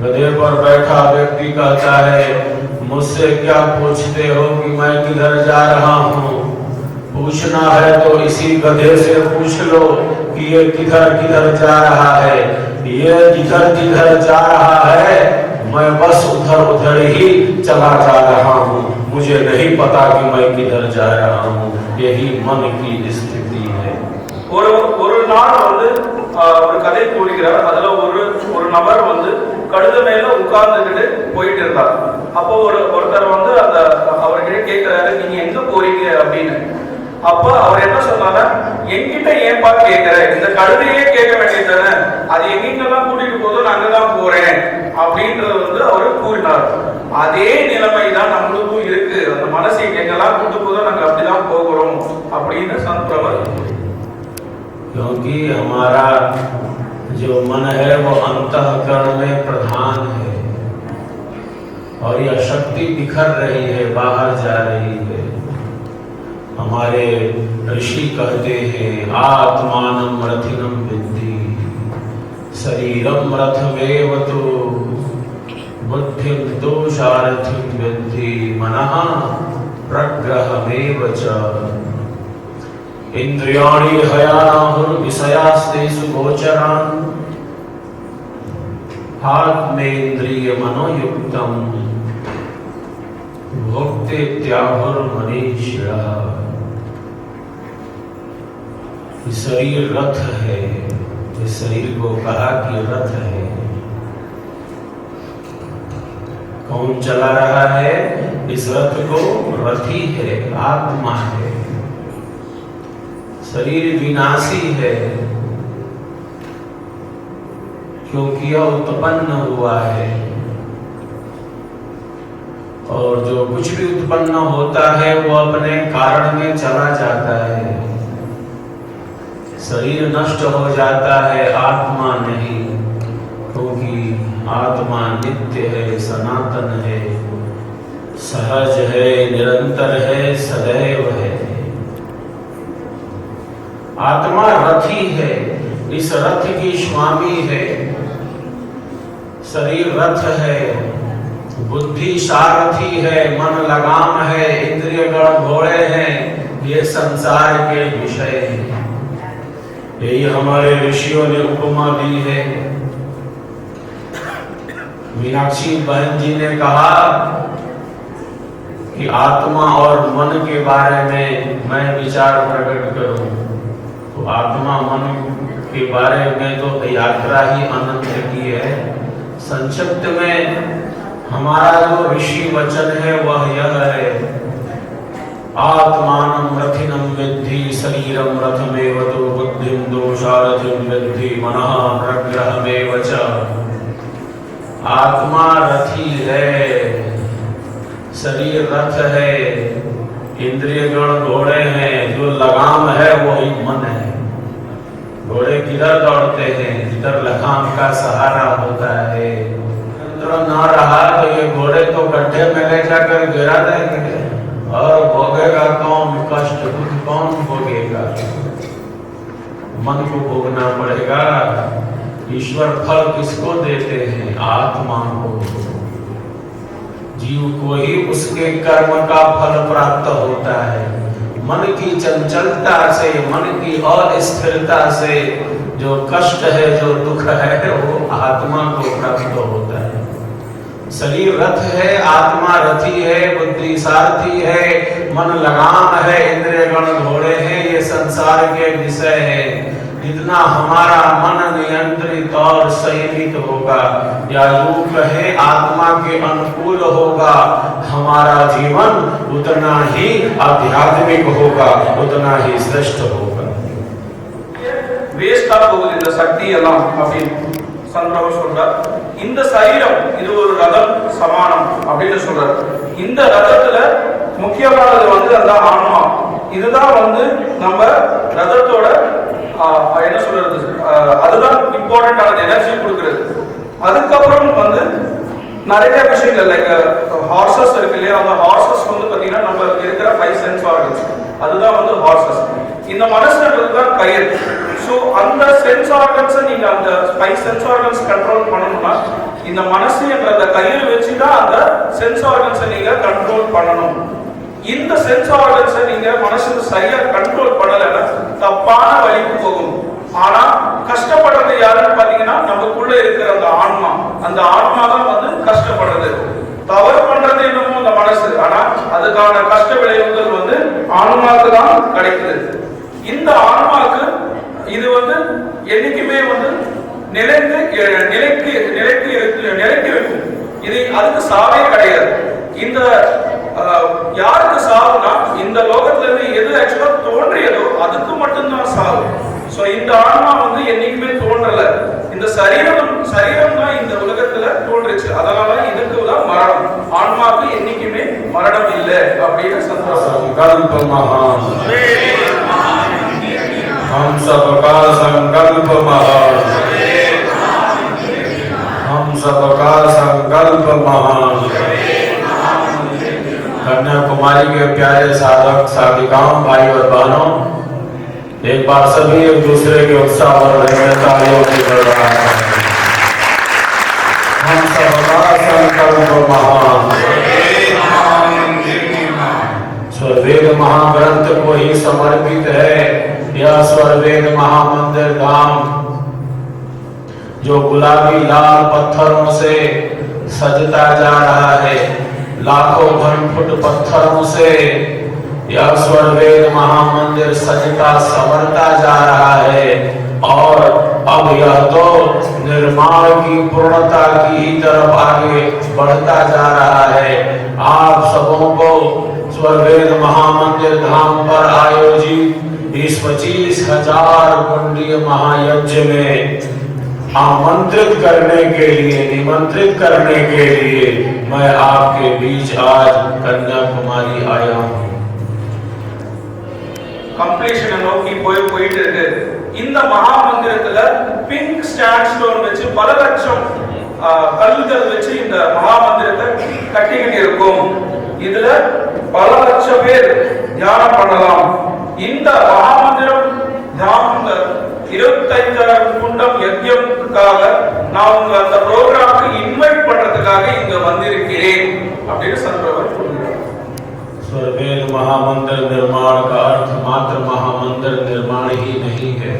गधे पर बैठा व्यक्ति कहता है मुझसे क्या पूछते हो कि मैं किधर जा रहा हूँ, पूछना है तो इसी गधे से पूछ लो कि ये किधर किधर जा रहा है। ये जिधर जिधर जा रहा है मैं बस उधर उधर ही चला जा रहा हूँ, मुझे नहीं पता कि मैं किधर जा रहा हूँ। यही मन की स्थिति है। ஒரு நாள் வந்து ஒரு கதை கூறுகிறார். அதுல ஒரு நபர் வந்து கழுத மேல உட்கார்ந்துகிட்டு போயிட்டு இருந்தார். அப்போ ஒருத்தர் வந்து அந்த அவர்கிட்ட கேட்கிறாரு, நீங்க எங்க போறீங்க அப்படின்னு. அப்ப அவர் என்ன சொன்னாரு, என்கிட்ட ஏன்பா கேட்கிற, இந்த கழுதையே கேட்க வேண்டியதானே, அது எங்கெங்கெல்லாம் கூட்டிட்டு போதோ நான் அங்கதான் போறேன் அப்படின்றது வந்து அவரு கூறினார். அதே நிலைமை தான் நம்மளுக்கும் இருக்கு. அந்த மனசை எங்கெல்லாம் கூட்டு போதோ நாங்க அப்படிதான் போகிறோம் அப்படின்னு சந்திரவர். क्योंकि हमारा जो मन है वो अंतःकरण में प्रधान है और यह शक्ति बिखर रही है, बाहर जा रही है। हमारे ऋषि कहते हैं आत्मानं रथिनं विद्धि, शरीरम रथमेव तु बुद्धिं दोषारथिं विद्धि, मनः प्रग्रहमेव च। इंद्रियाणि हयानाहुर्विषयास्तेषु गोचरान्, आत्मेन्द्रिय मनोयुक्तं भोक्तेत्याहुर्मनीषिणः। शरीर रथ है, इस शरीर को कहा कि रथ है। कौन चला रहा है इस रथ को? रथी है, आत्मा है। शरीर विनाशी है क्योंकि यह उत्पन्न हुआ है और जो कुछ भी उत्पन्न होता है वो अपने कारण में चला जाता है। शरीर नष्ट हो जाता है, आत्मा नहीं, क्योंकि आत्मा नित्य है, सनातन है, सहज है, निरंतर है, सदैव है। आत्मा रथी है, इस रथ की स्वामी है। शरीर रथ है, बुद्धि सारथी है, मन लगाम है, इंद्रिय गण घोड़े हैं, ये संसार के विषय हैं। यही हमारे ऋषियों ने उपमा दी है। मीनाक्षी बहन जी ने कहा कि आत्मा और मन के बारे में मैं विचार प्रकट करूं, तो आत्मा मन के बारे में तो यात्रा ही अनंत की है। संक्षिप्त में हमारा जो ऋषि वचन है वह यह है, आत्मानं रथिनं विद्धि, शरीरं रथमेव तु बुद्धिं दोषारथिं विद्धि, मनः प्रग्रहमेव च। आत्मा रथी है, शरीर रथ है, इंद्रिय गण घोड़े हैं, जो लगाम है वही मन है। घोड़े किधर दौड़ते हैं? जिधर लगाम का सहारा होता है। न रहा तो ये घोड़े तो गड्ढे में ले जाकर गिरा देंगे और भोगेगा कौन कष्ट? दुख कौन भोगेगा? मन को भोगना पड़ेगा। ईश्वर फल किसको देते हैं? आत्मा को। जीव को ही उसके कर्म का फल प्राप्त होता है। मन की चंचलता से, मन की अस्थिरता से जो कष्ट है, जो दुख है, वो आत्मा को प्राप्त होता है। शरीर रथ है, आत्मा रथी है, बुद्धि सारथी है, मन लगाम है, इंद्रिय गण घोड़े हैं, ये संसार के विषय है। जितना हमारा मन नियंत्रित और संयमित होगा या यूं कहे आत्मा के अनुकूल होगा, हमारा जीवन उतना ही आध्यात्मिक होगा, उतना ही श्रेष्ठ होगा। வேஸ்டா போகுது இந்த சக்தி எல்லாம் அப்படின்னு சந்திரபாபு சொல்றார். இந்த சரீரம் இது ஒரு ரதம் சமானம் அப்படின்னு சொல்றார். இந்த ரதத்துல முக்கியமானது அந்த ஆன்மா. இதுதான் நம்ம ரதத்தோட என்ன சொல்றது, அதுதான் இம்பார்ட்டன்டான எனர்ஜி கொடுக்கிறது. அதுக்கப்புறம் நிறைய விஷயங்கள் லைக் ஹார்சஸ் இருக்கு இல்லையா, அந்த ஹார்சஸ் பாத்தீங்கன்னா நம்ம இருக்கிற 5 சென்ஸ் ஆர்கன்ஸ், அதுதான் ஹார்சஸ். இந்த மனசுன்றது தான் கயிறு. ஸோ அந்த சென்ஸ் ஆர்கன்ஸை நீங்க அந்த 5 சென்ஸ் ஆர்கன்ஸ் கண்ட்ரோல் பண்ணணும்னா இந்த மனசு என்ற அந்த கயிறு வச்சு தான் அந்த சென்ஸ் ஆர்கன்ஸை நீங்க கண்ட்ரோல் பண்ணணும். இந்த சென்ஸ் ஆர்கன்ஸை நீங்க மனசுக்கு சரியா கண்ட்ரோல் பண்ணலைன்னா தப்பான வழிக்கு போகும். ஆனா கஷ்டப்படுறது யாருன்னு பாத்தீங்கன்னா நமக்குள்ள இருக்கிற அந்த ஆன்மா. அந்த ஆன்மா தான் கஷ்டப்படுறது. தவறு பண்றது என்னமோ அந்த மனசு, ஆனா அதுக்கான கஷ்ட விளைவுகள் ஆன்மாவுக்கு தான் கிடைக்குது. இந்த ஆன்மாவுக்கு இது என்னைக்குமே நிலைக்கு இருக்கும். இது அதுக்கு சாவே கிடையாது. இந்த யாருக்கு சாவுனா இந்த லோகத்துல இருந்து எது ஆக்சுவலா தோன்றியதோ அதுக்கு மட்டும்தான் சாவு. சோ இந்த ஆன்மா என்னைக்குமே தோன்றல. இந்த சரீரம் தான் இந்த உலகத்துல தோன்றுச்சு. அதனால இதுக்கு தான் மரணம். ஆன்மாவுக்கு என்னைக்குமே மரணம் இல்லை அப்படின்னு हम सबका संकल्प महान, हम सबका संकल्प महान। कन्याकुमारी के प्यारे साधक साधिकाओं, भाई और बहनों, एक बार सभी एक दूसरे के उत्साह और तालियों की बरकत। हम सबका संकल्प महान। स्वर्वेद महाग्रंथ को ही समर्पित है यह स्वर्वेद महामंदिर धाम, जो गुलाबी लाल पत्थरों से सजता जा रहा है। लाखों घन फुट पत्थरों से यह स्वर्वेद महामंदिर सजता संवरता जा रहा है और अब यह तो निर्माण की पूर्णता की तरफ आगे बढ़ता जा रहा है। आप सबों को स्वर्वेद महामंदिर धाम पर आयोजित इस 25,000 कुंडीय महायज्ञ में आमंत्रित करने के लिए, निमंत्रित करने के लिए मैं आपके बीच आज कन्याकुमारी आया हूँ। கம்ப்ளீஷனை நோக்கி போயிட்டு இருக்கு. இந்த மகாமந்திரத்துல பிங்க் ஸ்டாண்ட்ஸ்டோன் வச்சு பல லட்சம் கல்லுகள் வச்சு இந்த மகாமந்திரத்தை கட்டிக்கிட்டு இருக்கும். இதுல பல லட்சம் பேர் தியானம் பண்ணலாம். இந்த மகாமந்திரம் தியானம் 25,000 குண்டம் யஜ்ஞத்துக்காக நான் உங்க அந்த ப்ரோக்ராமுக்கு இன்வைட் பண்றதுக்காக இங்க வந்திருக்கிறேன் அப்படின்னு சந்திரபாபு சொல்றார். स्वर्वेद महामंदिर निर्माण का अर्थ मात्र महामंदिर निर्माण ही नहीं है,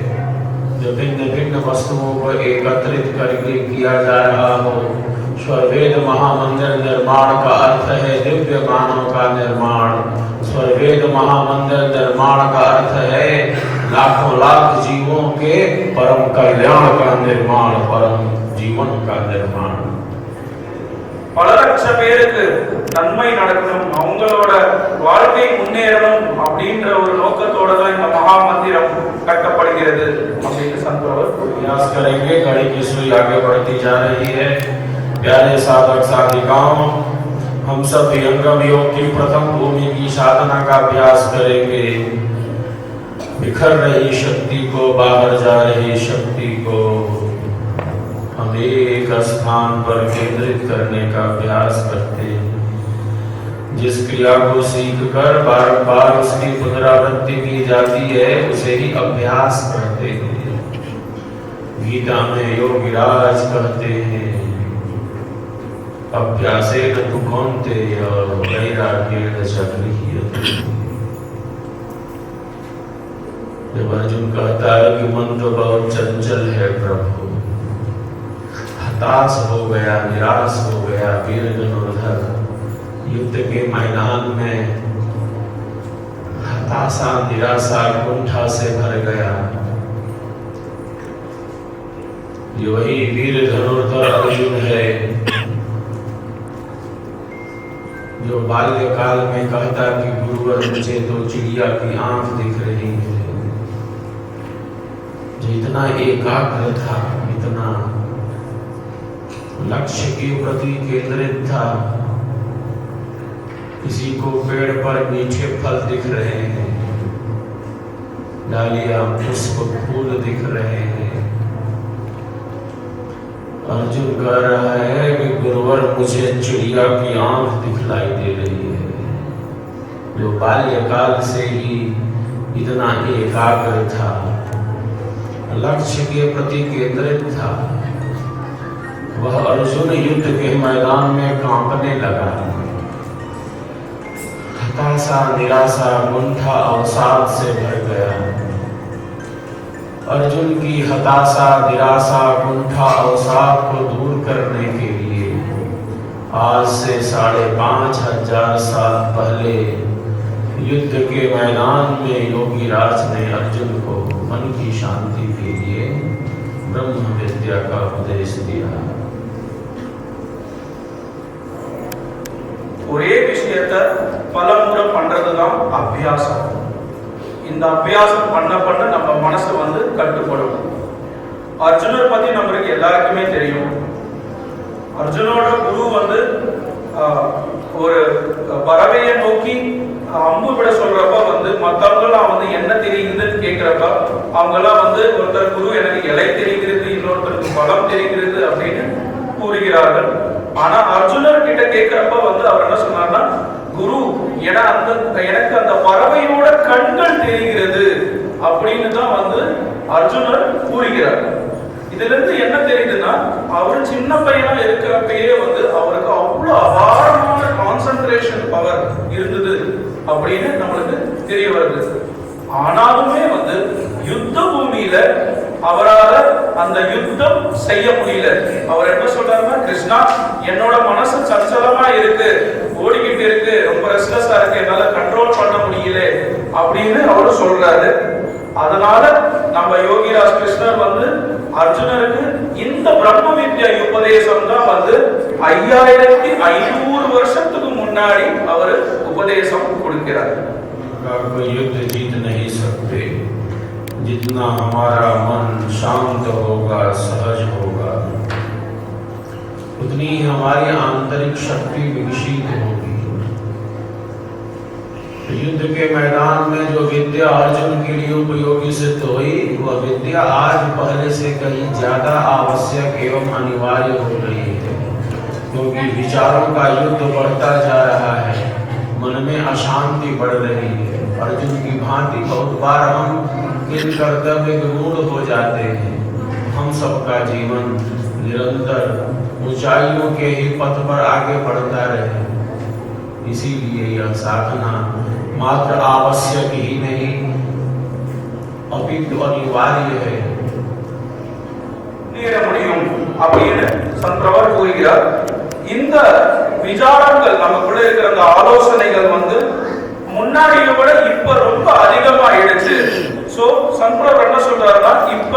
जो भिन्न भिन्न वस्तुओं को एकत्रित करके किया जा रहा हो। स्वर्वेद महामंदिर निर्माण का अर्थ है दिव्य मानव का निर्माण। स्वर्वेद महामंदिर निर्माण का अर्थ है लाखों लाख जीवों के परम कल्याण का निर्माण, परम जीवन का निर्माण। பல லட்சம் பேருக்கு நன்மை நடக்கணும், அவங்களோட வாழ்க்கை முன்னேறணும் அப்படின்ற ஒரு நோக்கத்தோட தான் இந்த மகா மந்திரம் கட்டப்படுகிறது அப்படின்னு சந்திரபாபு प्रयास करेंगे। घड़ी की सुई आगे बढ़ती जा रही है। प्यारे साधक साधिकाओं, हम सब विहंगम योग की प्रथम भूमि की साधना का अभ्यास करेंगे। बिखर रही शक्ति को, बाहर जा रही शक्ति को हम एक स्थान पर केंद्रित करने का अभ्यास करते हैं। जिस क्रिया को सीखकर बार बार उसकी पुनरावृत्ति की जाती है उसे ही अभ्यास करते हैं। गीता में योगिराज कहते हैं अभ्यासेन तु कौन्तेय वैराग्येण च गृह्यते। जब अर्जुन कहता है कि मन तो बहुत चंचल है प्रभु, हताश हो गया, निराश हो गया, वीर धनुर्धर युद्ध के मैदान में हताशा, निराशा, कुंठा से भर गया, ये वही वीर धनुर्धर अर्जुन है जो बाल्यकाल में कहता कि गुरुवर मुझे तो चिड़िया की आंख दिख रही है, जो इतना एकाग्र था, इतना लक्ष्य के प्रति केंद्रित था। किसी को पेड़ पर मीठे फल दिख रहे हैं, डालियां पुष्प फूल दिख रहे हैं, अर्जुन कह रहा है कि गुरुवर मुझे चिड़िया की आंख दिखलाई दे रही है। जो बाल्यकाल से ही इतना एकाग्र था, लक्ष्य के प्रति केंद्रित था, वह अर्जुन युद्ध के मैदान में कांपने लगा। हताशा, निराशा, कुंठा, अवसाद से भर गया। अर्जुन की हताशा, निराशा, कुंठा, अवसाद को दूर करने के लिए आज से 5500 साल पहले युद्ध के मैदान में योगी राज ने अर्जुन को मन की शांति के लिए ब्रह्म विद्या का उपदेश दिया। ஒரே விஷயத்தை பலமுறை பண்றதுதான் அபியாசம். இந்த அபியாசம் பண்ண பண்ண நம்ம மனசு கட்டுப்படும். அர்ஜுனர் பத்தி நம்மளுக்கு எல்லாருக்குமே தெரியும். அர்ஜுனோட குரு ஒரு பறவையை நோக்கி அம்பு விட சொல்றப்ப மற்றவங்களாம் என்ன தெரியுதுன்னு கேட்கிறப்ப அவங்கெல்லாம் ஒருத்தர் குரு எனக்கு இலை தெரிகிறது, இன்னொருத்தருக்கு பலம் தெரிகிறது அப்படின்னு கூறுகிறார்கள். ஆனா அர்ஜுனர் கிட்ட கேட்கிறப்ப அவர் என்ன சொன்னார்னா, குரு எனக்கு அந்த பறவையோட கண்கள் தெரிகிறது அப்படின்னு தான் அர்ஜுனர் கூறுகிறார். இதுல இருந்து என்ன தெரியுதுன்னா, அவர் சின்ன பையனா இருக்கிறப்பயே அவருக்கு அவ்வளவு அபாரமான கான்சென்ட்ரேஷன் பவர் இருந்தது அப்படின்னு நம்மளுக்கு தெரிய வருது. ஆனாலுமே யுத்த பூமியில அவரால் அந்த யுத்தம் செய்ய முடியல. அவர் என்ன சொல்றாருன்னா, கிருஷ்ணா என்னோட மனசு சஞ்சலமா இருக்கு, ஓடிக்கிட்டு இருக்கு, ரொம்ப ரெஸ்ட்லெஸ்ஸா இருக்கு, என்னால கண்ட்ரோல் பண்ண முடியல அப்படின்னு அவரு சொல்றாரு. அதனால நம்ம யோகிராஜ் கிருஷ்ணர் அர்ஜுனருக்கு இந்த பிரம்ம வித்யா உபதேசம் தான் 5500 வருஷத்துக்கு முன்னாடி அவர் உபதேசம் கொடுக்கிறார். कोई युद्ध जीत नहीं सकते, जितना हमारा मन शांत होगा, सहज होगा, उतनी ही हमारी आंतरिक शक्ति विकसित होगी। युद्ध के मैदान में जो विद्या अर्जुन के लिए उपयोगी सिद्ध हुई, वह विद्या आज पहले से कहीं ज्यादा आवश्यक एवं अनिवार्य हो रही है, क्योंकि विचारों का युद्ध बढ़ता जा रहा है, मन में अशांति बढ़ रही है। अर्जुन की भांति बहुत बार हम किन कर्तव्य विमूढ़ हो जाते हैं। हम सबका जीवन निरंतर ऊंचाइयों के ही पथ पर आगे बढ़ता रहे, इसीलिए यह साधना मात्र आवश्यक ही नहीं अपितु अनिवार्य है. நேர முடியும் அப்படின்னு சந்திரவர் கூறுகிறார். இந்த விசாரங்கள் நமக்குள்ள இருக்கிற அந்த ஆலோசனைகள் முன்னாடியை விட இப்ப ரொம்ப அதிகமாயிடுச்சு. சோ சந்திரவர் என்ன சொல்றாருன்னா, இப்ப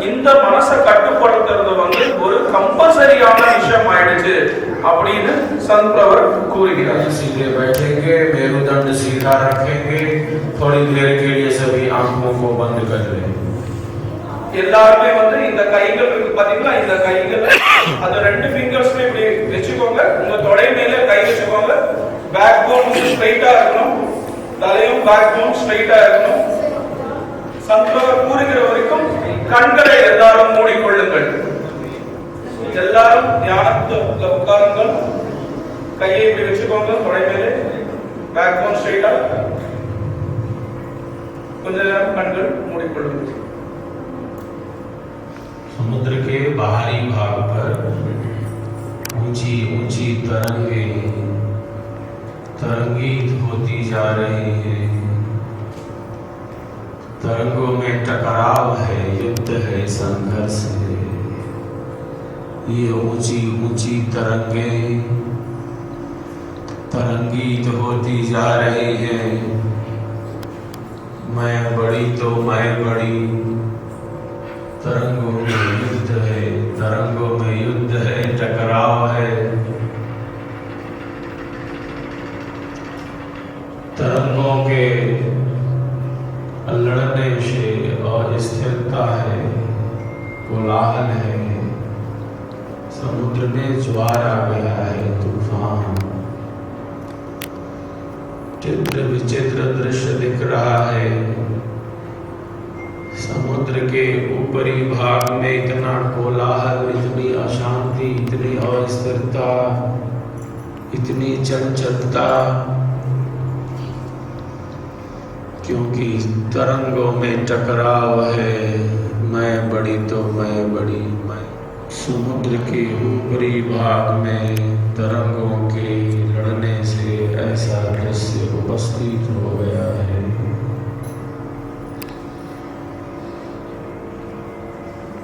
இந்த மனசை கட்டுப்படுத்துறது ஒரு கம்பல்சரியான விஷயம் ஆயிடுச்சு அப்படின்னு சந்திரவர் கூறுகிறார். सीधे बैठेंगे, मेरुदंड सीधा रखेंगे, थोड़ी देर के लिए सभी आंखों को बंद कर लें. எல்லாருமே இந்த கைகள் இருக்கு பாத்தீங்களா, இந்த கைகள் அது 2 ஃபிங்கர்ஸ்ல இப்படி வெச்சுக்கோங்க. உங்க தொடை மேல கை வெச்சுக்கோங்க. பேக் போன் ஸ்ட்ரைட்டா இருக்கணும், தலையும் பேக் போன் ஸ்ட்ரைட்டா இருக்கணும். சந்திரவர் கூறுகிற வரைக்கும் கண்களை எல்லாரும் மூடிக்கொள்ளுங்கள். எல்லாரும் தியானத்துல உட்காருங்கள். கையை இப்படி வெச்சுக்கோங்க தொடை மேல, பேக் போன் ஸ்ட்ரைட்டா. கொஞ்ச நேரம் கண்கள் மூடிக்கொள்ளுங்கள். समुद्र के बाहरी भाग पर ऊंची ऊंची तरंगें तरंगित होती जा रही है. तरंगों में टकराव है, युद्ध है, संघर्ष है. ये ऊंची ऊंची तरंगें तरंगित होती जा रही है. मैं बड़ी तो मैं बड़ी, तरंगों में युद्ध है. तरंगों में युद्ध है, टकराव है। तरंगों के लड़ने से अस्थिरता है, कोलाहल है। समुद्र में ज्वार आ गया है, तूफान। चित्र विचित्र दृश्य दिख रहा है। समुद्र के ऊपरी भाग में इतना कोलाहल, इतनी अशांति, इतनी अस्थिरता, इतनी चंचलता, क्योंकि तरंगों में टकराव है। मैं बड़ी तो मैं बड़ी, मैं। समुद्र के ऊपरी भाग में तरंगों के लड़ने से ऐसा दृश्य उपस्थित हो गया है।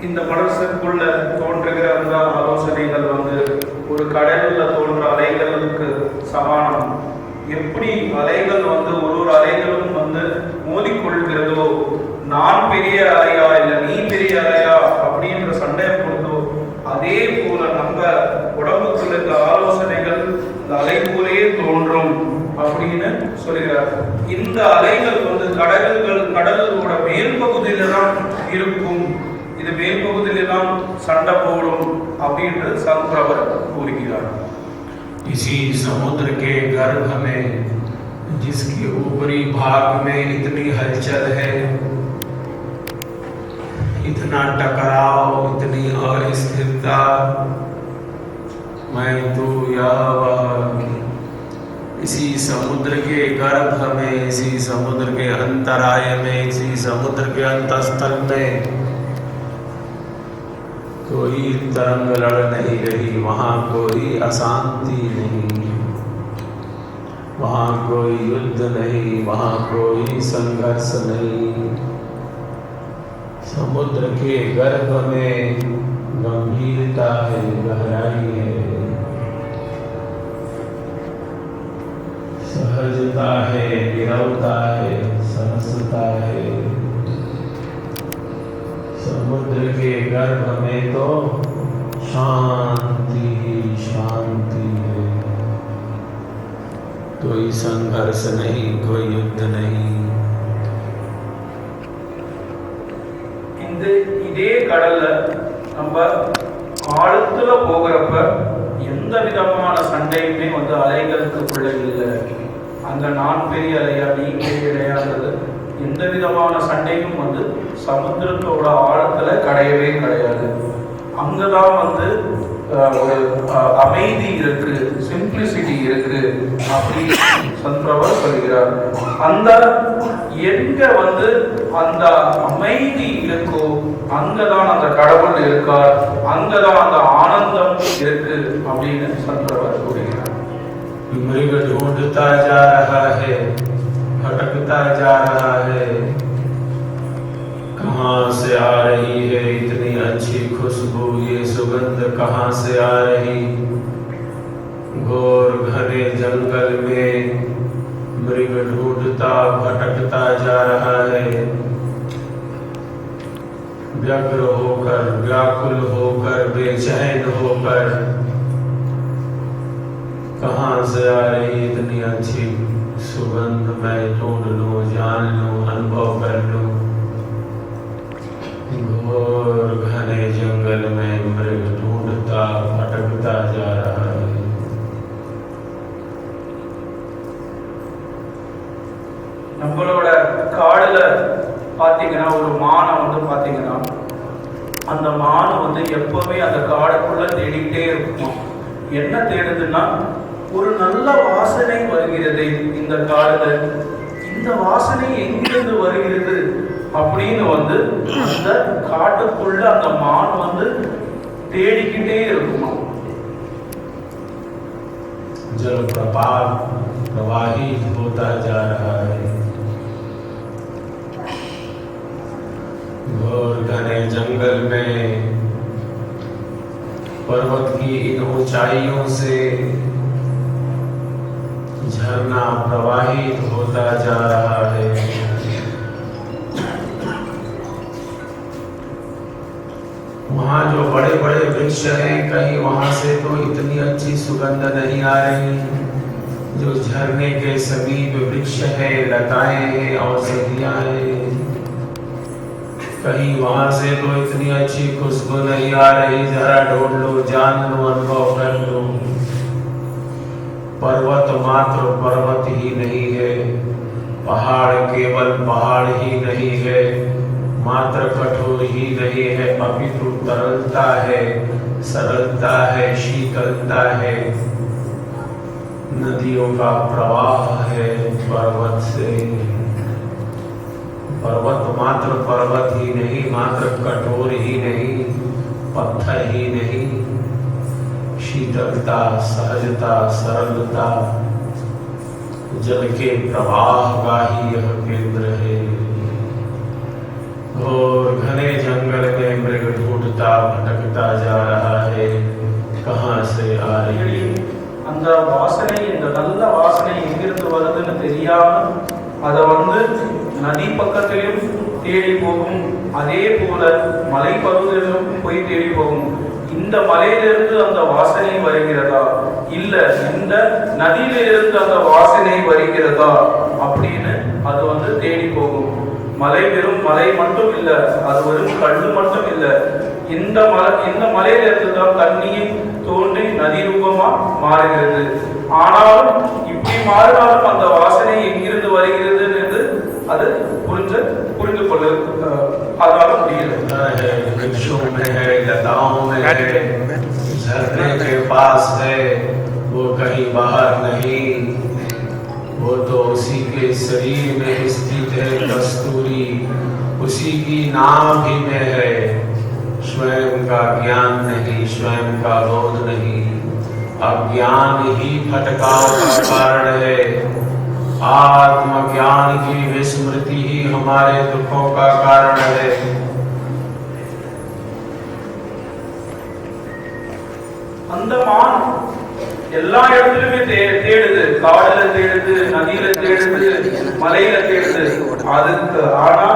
இந்த மனசுக்குள்ள தோன்றுகிற அந்த ஆலோசனைகள் ஒரு கடல்ல தோன்ற அலைகளுக்கு சமானம். எப்படி அலைகள் ஒரு அலைகளும் மோதிக்கொள்கிறதோ, நான் பெரிய அலையா இல்ல நீ பெரிய அலையா அப்படின்ற சண்டை போடுதோ, அதே போல நம்ம உடம்புக்குள்ள இந்த ஆலோசனைகள் இந்த அலை போலே தோன்றும் அப்படின்னு சொல்கிறார். இந்த அலைகள் கடலோட மேல் பகுதியில தான் இருக்கும். இது மேல் பகுதியில தான் சண்டை போடும் அப்படின்னு சங்கரவர் கூறுகிறார். इसी समुद्र के गर्भ में, जिसके ऊपरी भाग में इतनी हलचल है, इतना टकराव, इतनी अस्थिरता, मैं तू या वह, इसी समुद्र के गर्भ में, इसी समुद्र के अंतराय में, इसी समुद्र के अंतस्थल में कोई तरंग लड़ नहीं रही। वहाँ कोई अशांति नहीं, वहाँ कोई युद्ध नहीं, वहाँ कोई संघर्ष नहीं। समुद्र के गर्भ में गंभीरता है, गहराई है, सहजता है, नीरवता है, सरसता है। समुद्र के गर्भ में तो शांति ही शांति है। कोई संघर्ष नहीं, कोई युद्ध नहीं। இதே கடல்ல நம்ம ஆழத்துல போகிறப்ப எந்த விதமான சண்டையுமே அலைகளுக்குள்ள இல்லை. அங்க நான் பெரிய அலையா நீ பெரிய அலையான்றது எந்த விதமான சண்டையும் சமுத்திரத்தோட ஆழத்துல கிடையவே கிடையாது. அங்கதான் ஒரு அமைதி இருக்கு, சிம்பிளிசிட்டி இருக்கு அப்படி சந்திரவர் சொல்கிறார். அந்த எங்க அந்த அமைதி இருக்கோ அங்கதான் அந்த கடவுள் இருக்கார், அங்கதான் அந்த ஆனந்தம் இருக்கு அப்படின்னு சந்திரவர் கூறுகிறார். मृग ढूंढता जा रहा है, भटकता जा रहा है। कहाँ से आ रही है इतनी अच्छी खुशबू, ये सुगंध कहाँ से आ रही? घोर घने जंगल में मृग ढूंढता भटकता जा रहा है। व्यग्र होकर, व्याकुल होकर, बेचैन होकर, कहाँ से आ रही इतनी अच्छी सुगंध? मैं ढूंढ लूं, जान लूं, अनुभव कर लूं। घोर घने जंगल में मृग ढूंढता भटकता जा रहा है। நம்மளோட காடுல பாத்தீங்கன்னா ஒரு மானை பாத்தீங்கன்னா அந்த மான் எப்பவுமே அந்த காடுக்குள்ள தேடிக்கிட்டே இருக்கும். என்ன தேடுதுன்னா, ஒரு நல்ல வாசனை வருகிறது இந்த காடுல, இந்த வாசனை எங்கிருந்து வருகிறது அப்படின்னு அந்த காட்டுக்குள்ள அந்த மான் தேடிக்கிட்டே இருக்குமா. जल प्रपात प्रवाहित होता जा रहा है। घोर घने जंगल में पर्वत की इन ऊंचाइयों से झरना प्रवाहित होता जा रहा है। वहाँ जो बड़े बड़े वृक्ष हैं, कहीं वहां से तो इतनी अच्छी सुगंध नहीं आ रही। जो झरने के समीप वृक्ष है, लताएं हैं, औषधियां हैं, कहीं वहां से तो इतनी अच्छी खुशबू नहीं आ रही। जरा ढूंढ लो, जान लो, अनुभव कर लो। पर्वत मात्र पर्वत ही नहीं है, पहाड़ केवल पहाड़ ही नहीं है, मात्र कठोर ही नहीं है, अपितु तरलता है, सरलता है, शीतलता है, नदियों का प्रवाह है पर्वत से। पर्वत मात्र पर्वत ही नहीं, मात्र कठोर ही नहीं, पत्थर ही नहीं, शीतलता, सहजता, सरलता, जल के प्रवाह का ही यह केंद्र है। और घने जंगल में मृग ढूंढता भटकता जा रहा है, कहां से आ रही है। அந்த வாசனை, இந்த நல்ல வாசனை எங்கிருந்து வருதுன்னு தெரியாம அதை நதி பக்கத்திலும் தேடி போகும். அதே போல மலை பகுதியிலும் போய் தேடி போகும். இந்த மலையிலிருந்து அந்த வாசனை வருகிறதா, இல்ல இந்த நதியிலிருந்து அந்த வாசனை வருகிறதா அப்படின்னு அது தேடி போகும். மலை வெறும் மலை மட்டும் இல்ல, அது வெறும் கல்லு மட்டும் இல்ல. இந்த மலையிலிருந்து தான் தண்ணியும் தோன்றி நதி ரூபமா மாறுகிறது. ஆனாலும் இப்படி மாறினாலும் அந்த வாசனை எங்கிருந்து வருகிறது என்று அது புரிந்து கொள்ள அதால முடியல. झरने के पास है, वो कहीं बाहर नहीं, वो तो उसी के शरीर में स्थित है। कस्तूरी उसी की नाभि में है। स्वयं का ज्ञान नहीं, स्वयं का बोध नहीं, अज्ञान ही भटकाव का कारण है। आत्मज्ञान की विस्मृति ही हमारे दुखों का कारण है। அந்த மான் எல்லா இடத்துலயுமே தேடுது, காடுல தேடுது, நதியில தேடுது, மலையில தேடுது. அதுக்கு ஆனா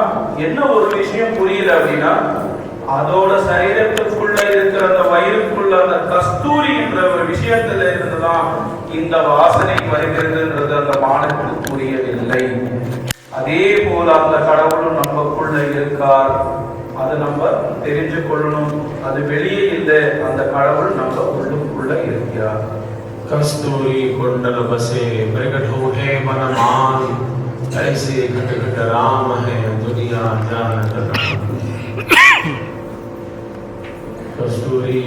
என்ன ஒரு விஷயம் புரியல அப்படின்னா, அதோட சரீரத்துக்குள்ள இருக்கிற அந்த வயிறுக்குள்ள அந்த கஸ்தூரி என்ற ஒரு விஷயத்துல இருந்துதான் இந்த வாசனை வருகிறதுன்றது அந்த மானுக்கு புரியவில்லை. அதே போல அந்த கடவுளும் நமக்குள்ள இருக்கார், அதை நம்ம தெரிஞ்சு கொள்ளணும். அது வெளியே இல்லை, அந்த கடவுள் நம்ம உள்ளுக்குள்ள இருக்கிறார். कस्तूरी कुंडल बसे मृग ढूंढे मन मान, ऐसे घट घट राम है दुनिया जानत नाम। कस्तूरी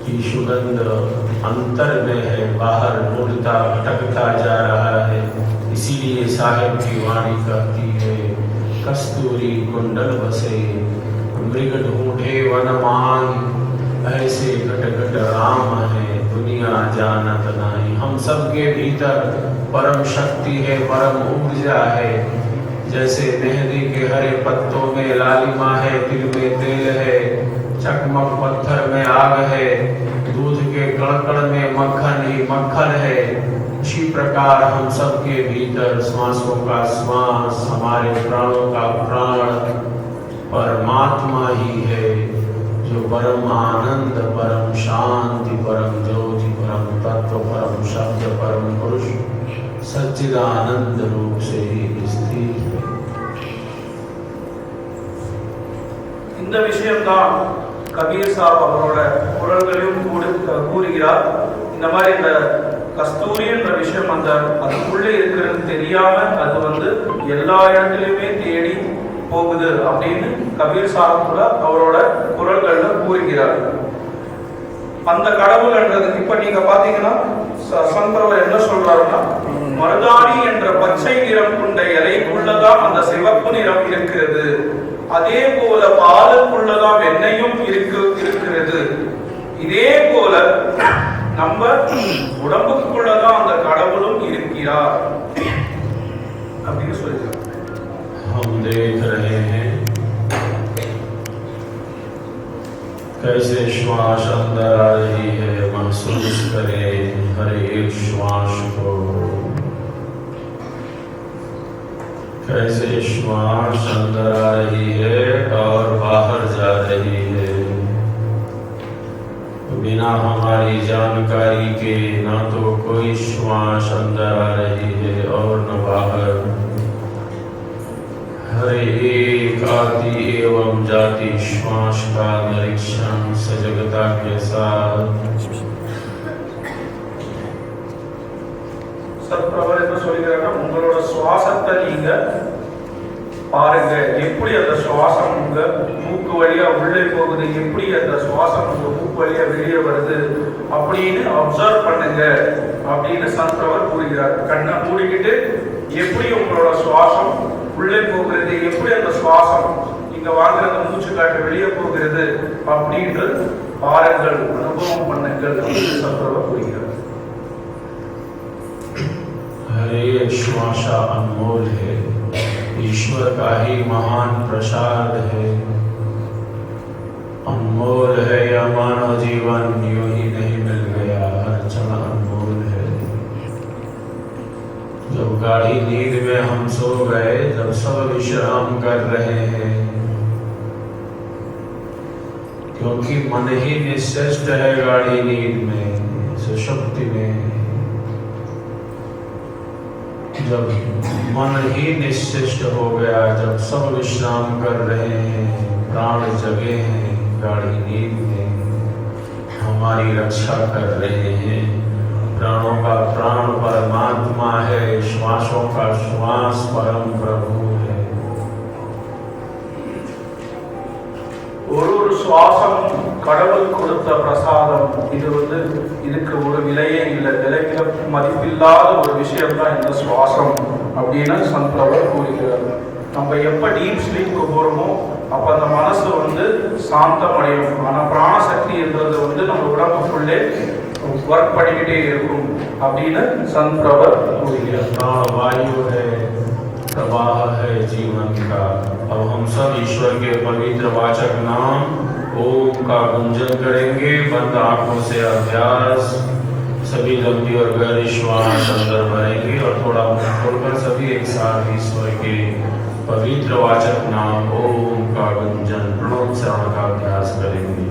की सुगंध अंतर में है, बाहर ढूंढता भटकता जा रहा है। इसीलिए साहिब की वाणी कहती है, कस्तूरी कुंडल बसे मृग ढूंढे वन मान, ऐसे घट घट राम है दुनिया जानत नहीं। हम सबके भीतर परम शक्ति है, परम ऊर्जा है। जैसे मेहंदी के हरे पत्तों में लालिमा है, तिल में तेल है, चकमक पत्थर में आग है, दूध के कड़कड़ में मक्खन ही मक्खन है। इसी प्रकार हम सबके भीतर श्वासों का श्वास, हमारे प्राणों का प्राण परमात्मा ही है, जो परम आनंद, परम शांति, परम ज्योति, परम तत्व, परम शब्द, परम पुरुष सच्चिदानंद रूप से ही स्थित है। இந்த விஷயம்தான் கபீர் சாப் அவரோட குரல்களையும் கூறுகிறார். இந்த மாதிரி இந்த கஸ்தூரி என்ற விஷயம் அதுக்குள்ளே இருக்கிறது தெரியாம அது எல்லா இடத்துலயுமே தேடி போகுது அப்படின்னு கபீர் சாஹிப் அவரோட குரல்கள்ல கூறுகிறார். அந்த கடவுள் என்றது இப்ப நீங்க பாத்தீங்கன்னா சந்தவர் என்ன சொல்றாருன்னா, மருதாணி என்ற பச்சை நிறம் கொண்ட இலைக்குள்ளதான் அந்த சிவப்பு நிறம் இருக்கிறது, அதே போல பாலுக்குள்ளதான் வெண்ணையும் இருக்கிறது, இதே போல நம்ம உடம்புக்குள்ளதான் அந்த கடவுளும் இருக்கிறார் அப்படின்னு சொல்லியிருக்காங்க. हम देख रहे हैं कैसे श्वास अंदर आ रही है। महसूस करें हर एक श्वास को, कैसे श्वास अंदर आ रही है और बाहर जा रही है। बिना हमारी जानकारी के ना तो कोई श्वास अंदर आ रही है और न बाहर। हर एक आदि एवं जाति श्वास का निरीक्षण सजगता के साथ। சத்பிரபர் என்ன சொல்கிறாங்க, உங்களோட சுவாசத்தை நீங்க பாருங்க, எப்படி அந்த சுவாசம் உங்க மூக்கு வழியா உள்ளே போகுது, எப்படி அந்த சுவாசம் உங்க மூக்கு வழியா வெளியே வருது அப்படின்னு அப்சர்வ் பண்ணுங்க அப்படின்னு சத்பிரபர் கூறுகிறார். கண்ணை மூடிக்கிட்டு எப்படி உங்களோட சுவாசம் உள்ளே போகிறது, எப்படி அந்த சுவாசம் நீங்க வாங்குற அந்த மூச்சு காற்று வெளியே போகிறது அப்படின்னு பாருங்கள், அனுபவம் பண்ணுங்கள் அப்படின்னு சத்பிரபர் கூறுகிறார். हर एक श्वास अनमोल है, ईश्वर का ही महान प्रसाद है। अनमोल है यह मानव जीवन, यूं ही नहीं मिल गया, हर क्षण अनमोल है। जब गाढ़ी नींद में हम सो गए, जब सब विश्राम कर रहे हैं, क्योंकि मन ही निश्चेष्ट है गाढ़ी नींद में, सुषुप्ति में। जब मन ही निश्चिष्ट हो गया, जब सब विश्राम कर रहे हैं, प्राण जगे हैं गाढ़ी नींद में, हमारी रक्षा कर रहे हैं। प्राणों का प्राण परमात्मा है, श्वासों का श्वास परम प्रभु है। ஒரு சுவாசம் கடவுள் கொடுத்த பிரசாதம். இது இதுக்கு ஒரு விலையே இல்லை, விலைக்கு மதிப்பில்லாத ஒரு விஷயம் தான் இந்த சுவாசம் அப்படின்னு சத்பிரபர் கூறுகிறார். நம்ம எப்ப டீப் ஸ்லீப்க்கு போறோமோ அப்ப அந்த மனசு சாந்தம் அடையும். ஆனா பிராணசக்தி என்றது நம்ம உடம்புக்குள்ளே ஒர்க் பண்ணிக்கிட்டே இருக்கும் அப்படின்னு சத்பிரபர் கூறுகிறார். वायु है, प्रवाह है जीवन का। अब हम सब ईश्वर के पवित्र वाचक नाम ओम का गुंजन करेंगे। बंद आंखों से अभ्यास, सभी लंबी और गहरी श्वास अंदर भरेंगे और थोड़ा मुंह खोलकर सभी एक साथ ईश्वर के पवित्र वाचक नाम ओम का गुंजन प्रणोच्चारण का अभ्यास करेंगे।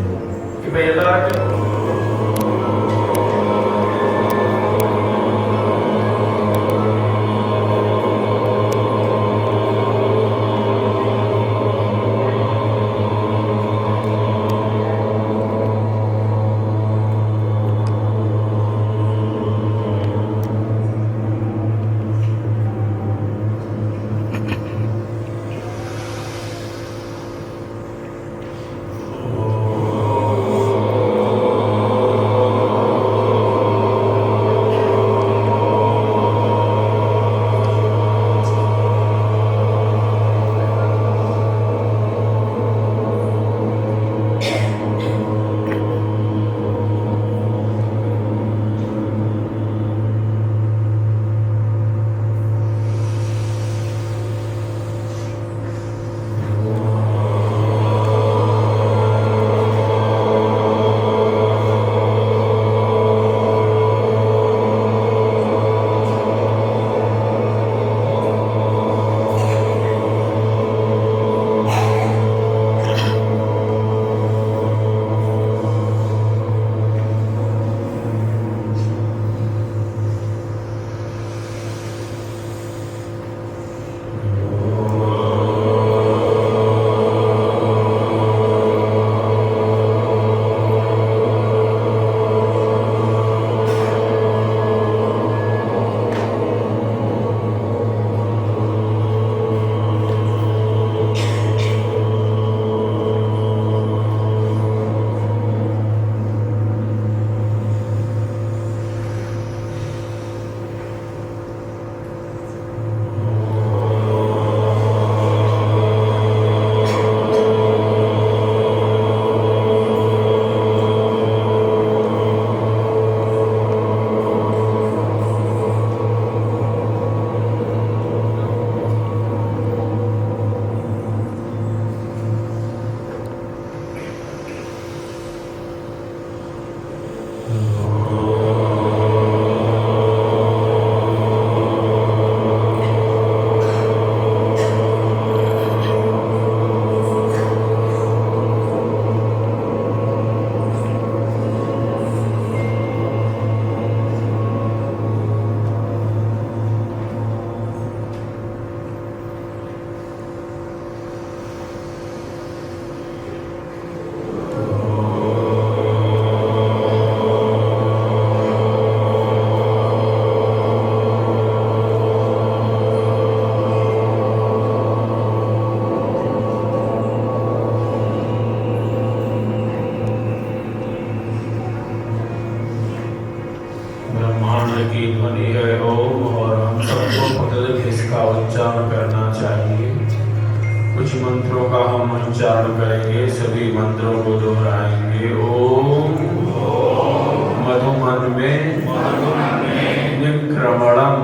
की ध्वनि है ओम, और हम सबको पकड़ इसका उच्चारण करना चाहिए। कुछ मंत्रों का हम उच्चारण करेंगे, सभी मंत्रों को दोहराएंगे। ओम मधुमन में निक्रमणम,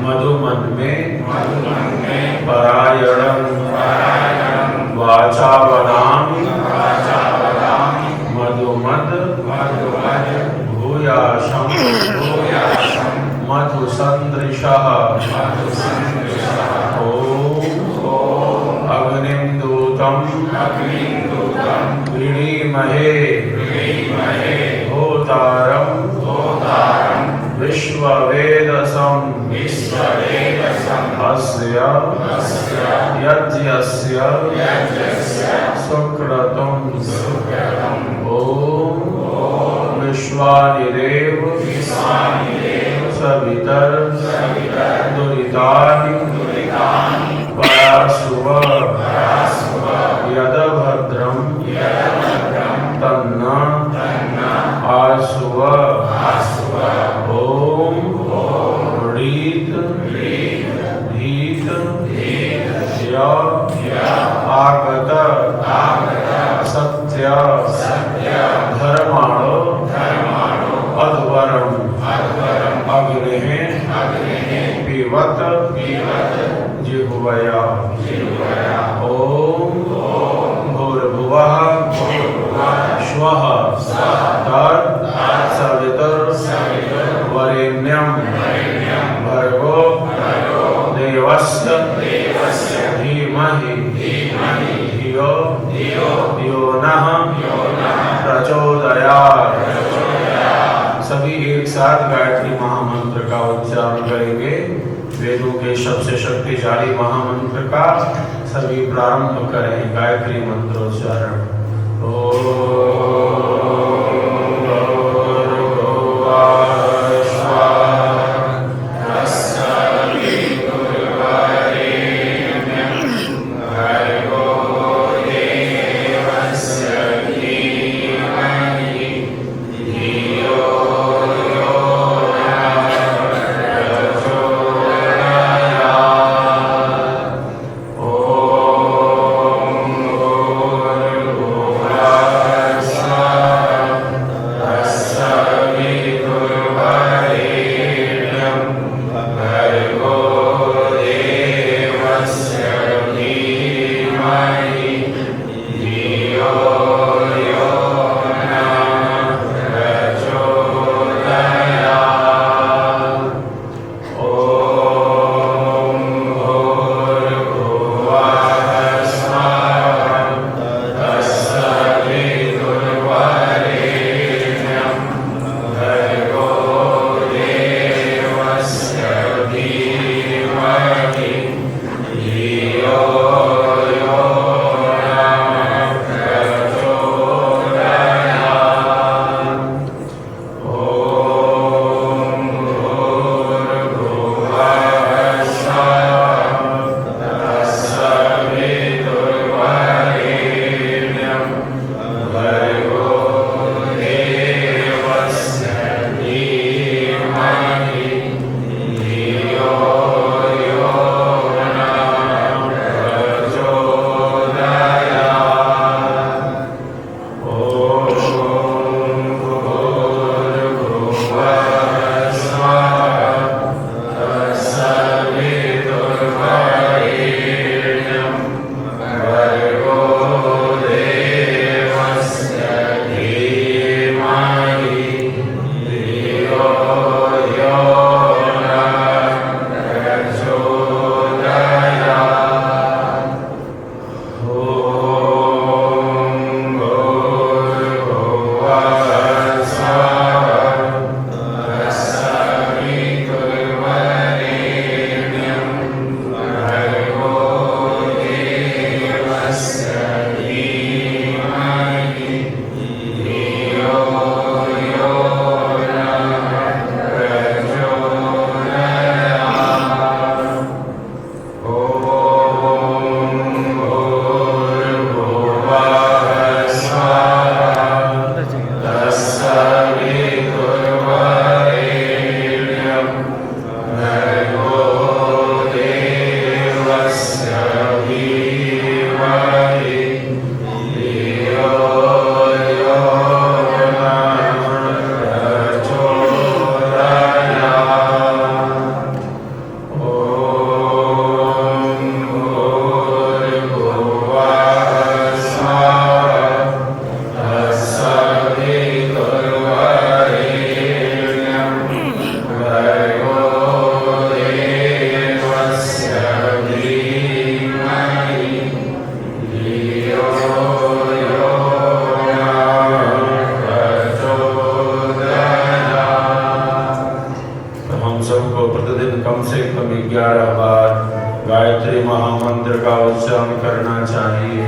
मधुमन में परायणम, वाचावनामि मधुमद भूयाशम मधुसंदृशः। ओम अग्निं दूतं गृणीमहे होतारं विश्ववेदसं अस्य यज्ञस्य सुक्रतुं। ओम विश्वानिदेव सवितर दुरितानि परासुव यदभद्रं तन्न आसुव। ओम ह्रीत धीत य आगत सत्य धर्माणो अध्वरम अग्निः पिबत जिह्वया। ओम भूर्भुवः स्वः तत्सवितुर्वरेण्यं भर्गो देवस्य धीमहि धियो यो नः प्रचोदयात्। सभी एक साथ गायत्री महामंत्र का उच्चारण करेंगे। वेदों के सबसे शक्तिशाली महामंत्र का सभी प्रारंभ करें गायत्री मंत्रोच्चारण। Swah कम से कम 11 बार गायत्री महामंत्र का उच्चारण करना चाहिए।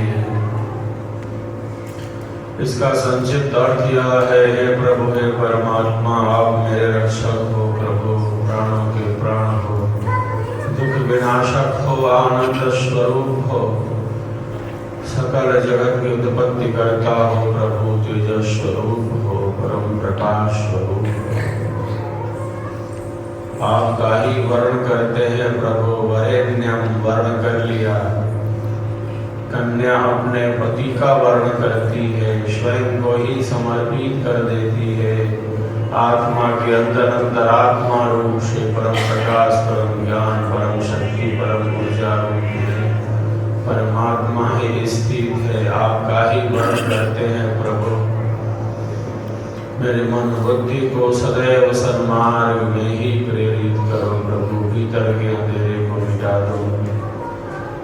इसका संक्षिप्त अर्थ यह है, हे प्रभु, हे परमात्मा, आप मेरे रक्षक हो प्रभु, प्राणों के प्राण हो, दुख विनाशक हो, आनंद स्वरूप हो, सकल जगत की उत्पत्ति करता हो प्रभु, तेजस स्वरूप हो, परम प्रकाश स्वरूप हो। आपका ही वर्ण करते हैं प्रभु, वरेण्यम वर्ण कर लिया, कन्या अपने पति का वर्ण करती है, स्वयं को ही समर्पित कर देती है, आत्मा के अंदर अंतरात्मा रूप से परम प्रकाश, परम ज्ञान, परम शक्ति, परम ऊर्जा रूप में परमात्मा ही स्थित है। आपका ही वर्ण करते हैं प्रभु। मेरे मन बुद्धि को सदैव सन्मार्ग में ही प्रेरित करो प्रभु, भीतर के अंधेरे को मिटा दो,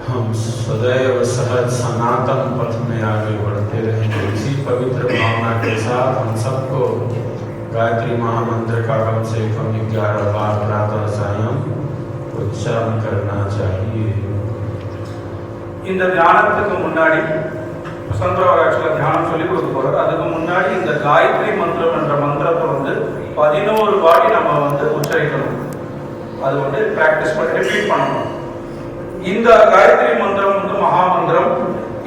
हम सदैव सहज सनातन पथ में आगे बढ़ते रहेंगे। इसी पवित्र भावना के साथ हम सबको गायत्री महामंत्र का कम से कम 11 बार प्रातः सायं उच्चारण करना चाहिए। இந்த தியானத்துக்கு முன்னாடி சந்திர அவர் ஆக்சுவலாக தியானம் சொல்லி கொடுக்க போறாரு. அதுக்கு முன்னாடி இந்த காயத்ரி மந்திரம் என்ற மந்திரத்தை 11 வாட்டி நம்ம உச்சரிக்கணும். அது பிராக்டிஸ் பண்ணி ரிப்பீட் பண்ணணும். இந்த காயத்ரி மந்திரம் மகா மந்திரம்.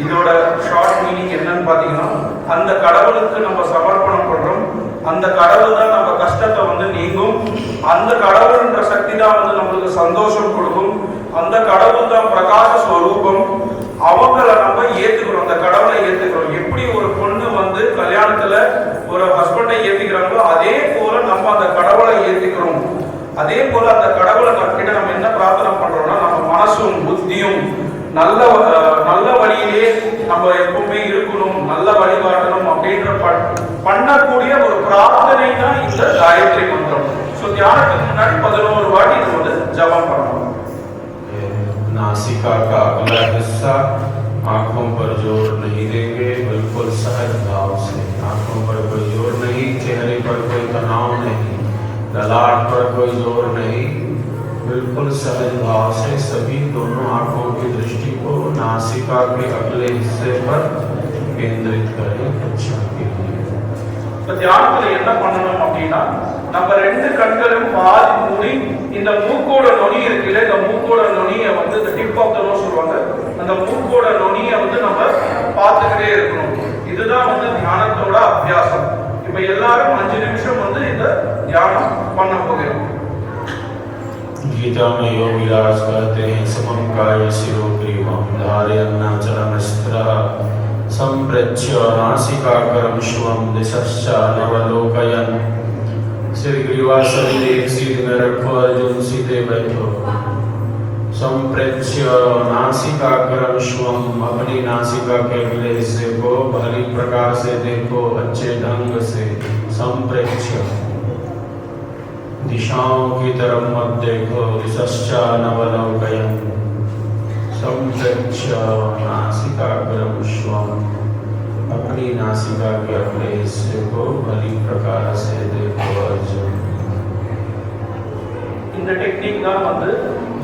இதோட ஷார்ட் மீனிங் என்னன்னு பாத்தீங்கன்னா, அந்த கடவுளுக்கு நம்ம சமர்ப்பணம் பண்றோம், அந்த கடவுள் தான் நம்ம கஷ்டத்தை நீங்கும், அந்த கடவுள்ன்ற சக்தி தான் நம்மளுக்கு சந்தோஷம் கொடுக்கும், அந்த கடவுள் தான் பிரகாச ஸ்வரூபம். அவங்கள நம்ம ஏத்துக்கிறோம், அந்த கடவுளை ஏத்துக்கிறோம். எப்படி ஒரு பொண்ணு கல்யாணத்துல ஒரு ஹஸ்பண்டை ஏத்துக்கிறாங்களோ அதே போல நம்ம அந்த கடவுளை ஏத்துக்கிறோம். அதே போல அந்த கடவுளை கிட்ட நம்ம என்ன பிரார்த்தனை பண்றோம்னா, நம்ம மனசும் புத்தியும் நல்ல வழியிலே நம்ம எப்பவுமே இருக்கணும், நல்ல வழிகாட்டணும் அப்படின்ற பண்ணக்கூடிய ஒரு பிரார்த்தனை தான் இந்த காயத்ரி மந்திரம். ஸோ தியானத்துக்கு முன்னாடி 11 வாட்டி இது ஜபம் பண்ணணும். नासिका का अगला हिस्सा आंखों पर जोर नहीं देंगे, बिल्कुल सहज भाव से, आंखों पर कोई जोर नहीं, चेहरे पर कोई तनाव नहीं, ललाट पर कोई जोर नहीं, बिल्कुल सहज भाव से सभी दोनों आंखों की दृष्टि को नासिका के अगले हिस्से पर केंद्रित करें। अच्छा के लिए தியானத்துல என்ன பண்ணணும் அப்படின்னா, நம்ம 2 கண்களும் பாதி மூடி இந்த மூக்கோட நுனி இருக்குல்ல, இந்த மூக்கோட நுனியை இந்த டிப் ஆஃப் த நோஸ் சொல்லுவாங்க, அந்த மூக்கோட நுனியை நம்ம பார்த்துக்கிட்டே இருக்கணும். இதுதான் தியானத்தோட அபியாசம். இப்ப எல்லாரும் 5 நிமிஷம் இந்த தியானம் பண்ண போகிறோம். गीता में योगीराज कहते हैं, समम काय शिरो ग्रीवम धारयन्नाचलं स्थिरः संप्रेक्ष्य नासिकाग्रं श्वं दिशश्चानवलोकयन्। सिर ग्रीवा शरीर एक सीध में रखो, अर्जुन सीधे बैठो, संप्रेक्ष्य नासिकाग्रं श्वं, अपनी नासिका के अगले हिस्से को भली प्रकार से देखो, अच्छे ढंग से। संप्रेक्ष्य दिशाओं की तरफ मत देखो, दिशश्चानवलोकयन्। संप्रेक्ष्य नासिकाग्रं श्वं, अपनी नासिका के अगले हिस्से को भली प्रकार से देखो अर्जुन। இந்த டெக்னிக் தான்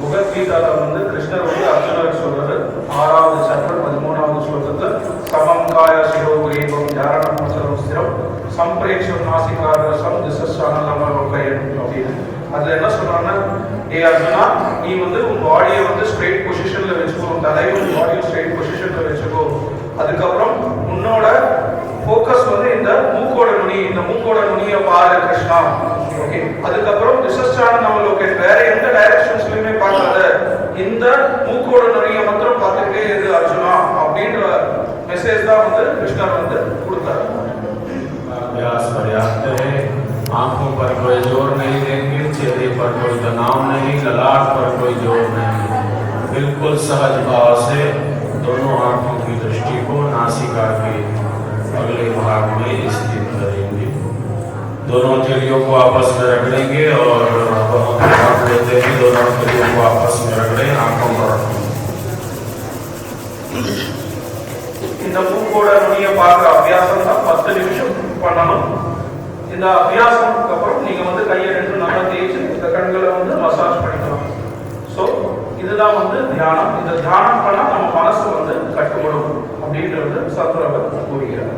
பகவத்கீதால கிருஷ்ணர் அர்ஜுனருக்கு சொல்றாரு. 6வது சாப்டர் 13வது ஸ்லோகத்துல சமம் காய சிரோ கிரீவம் தாரணம் மச்சரம் ஸ்திரம் சம்பிரேக்ஷம் நாசிகாகிரம் திசஸ்சானலமலோகயன் அப்படின்னு. அதுல என்ன சொல்றாங்கன்னா, ஏ அர்ஜுனா, நீ உன் பாடியை ஸ்ட்ரெயிட் பொசிஷன்ல வச்சுக்கோ, தலையை பாடியை ஸ்ட்ரெயிட் பொசிஷன்ல வச்சுக்கோ. அதுக்கப்புறம் உன்னோட ஃபோக்கஸ் இந்த மூக்கோட நுனி, இந்த மூக்கோட நுனியை பாரு கிருஷ்ணா. ஓகே, அதுக்கப்புறம் திசஸ்சானலமலோகயன், வேற எந்த டைரக்ஷன்ஸ்லயுமே பார்க்காத, இந்த மூக்கோட நுனியை மாத்திரம் பார்த்துக்கிட்டே இரு அர்ஜுனா அப்படின்ற மெசேஜ் தான் கிருஷ்ணர் கொடுத்தாரு. अभ्यास पर्याप्त है। आंखों पर कोई जोर नहीं देंगे, चेहरे पर कोई तनाव नहीं, ललाट पर कोई जोर नहीं, बिल्कुल सहज भाव से दोनों आंखों की दृष्टि को नासिका के अगले भाग में स्थित करेंगे। दोनों हथेलियों को आपस में रगड़ेंगे और लेते हैं, दोनों हथेलियों को आपस में रगड़े, आंखों पर இந்த மூக்கோட நுனியை பார்க்குற அபியாசம் தான் 10 நிமிஷம் பண்ணணும். இந்த அபியாசத்துக்கு அப்புறம் நீங்க கையை 2 நல்லா தேய்ச்சி இந்த கண்களை மசாஜ் பண்ணிக்கலாம். இதுதான் வந்து தியானம். இந்த தியானம் பண்ணா நம்ம மனசு வந்து கட்டுப்படும் அப்படின்றது சத்குரு கூறுகிறார்.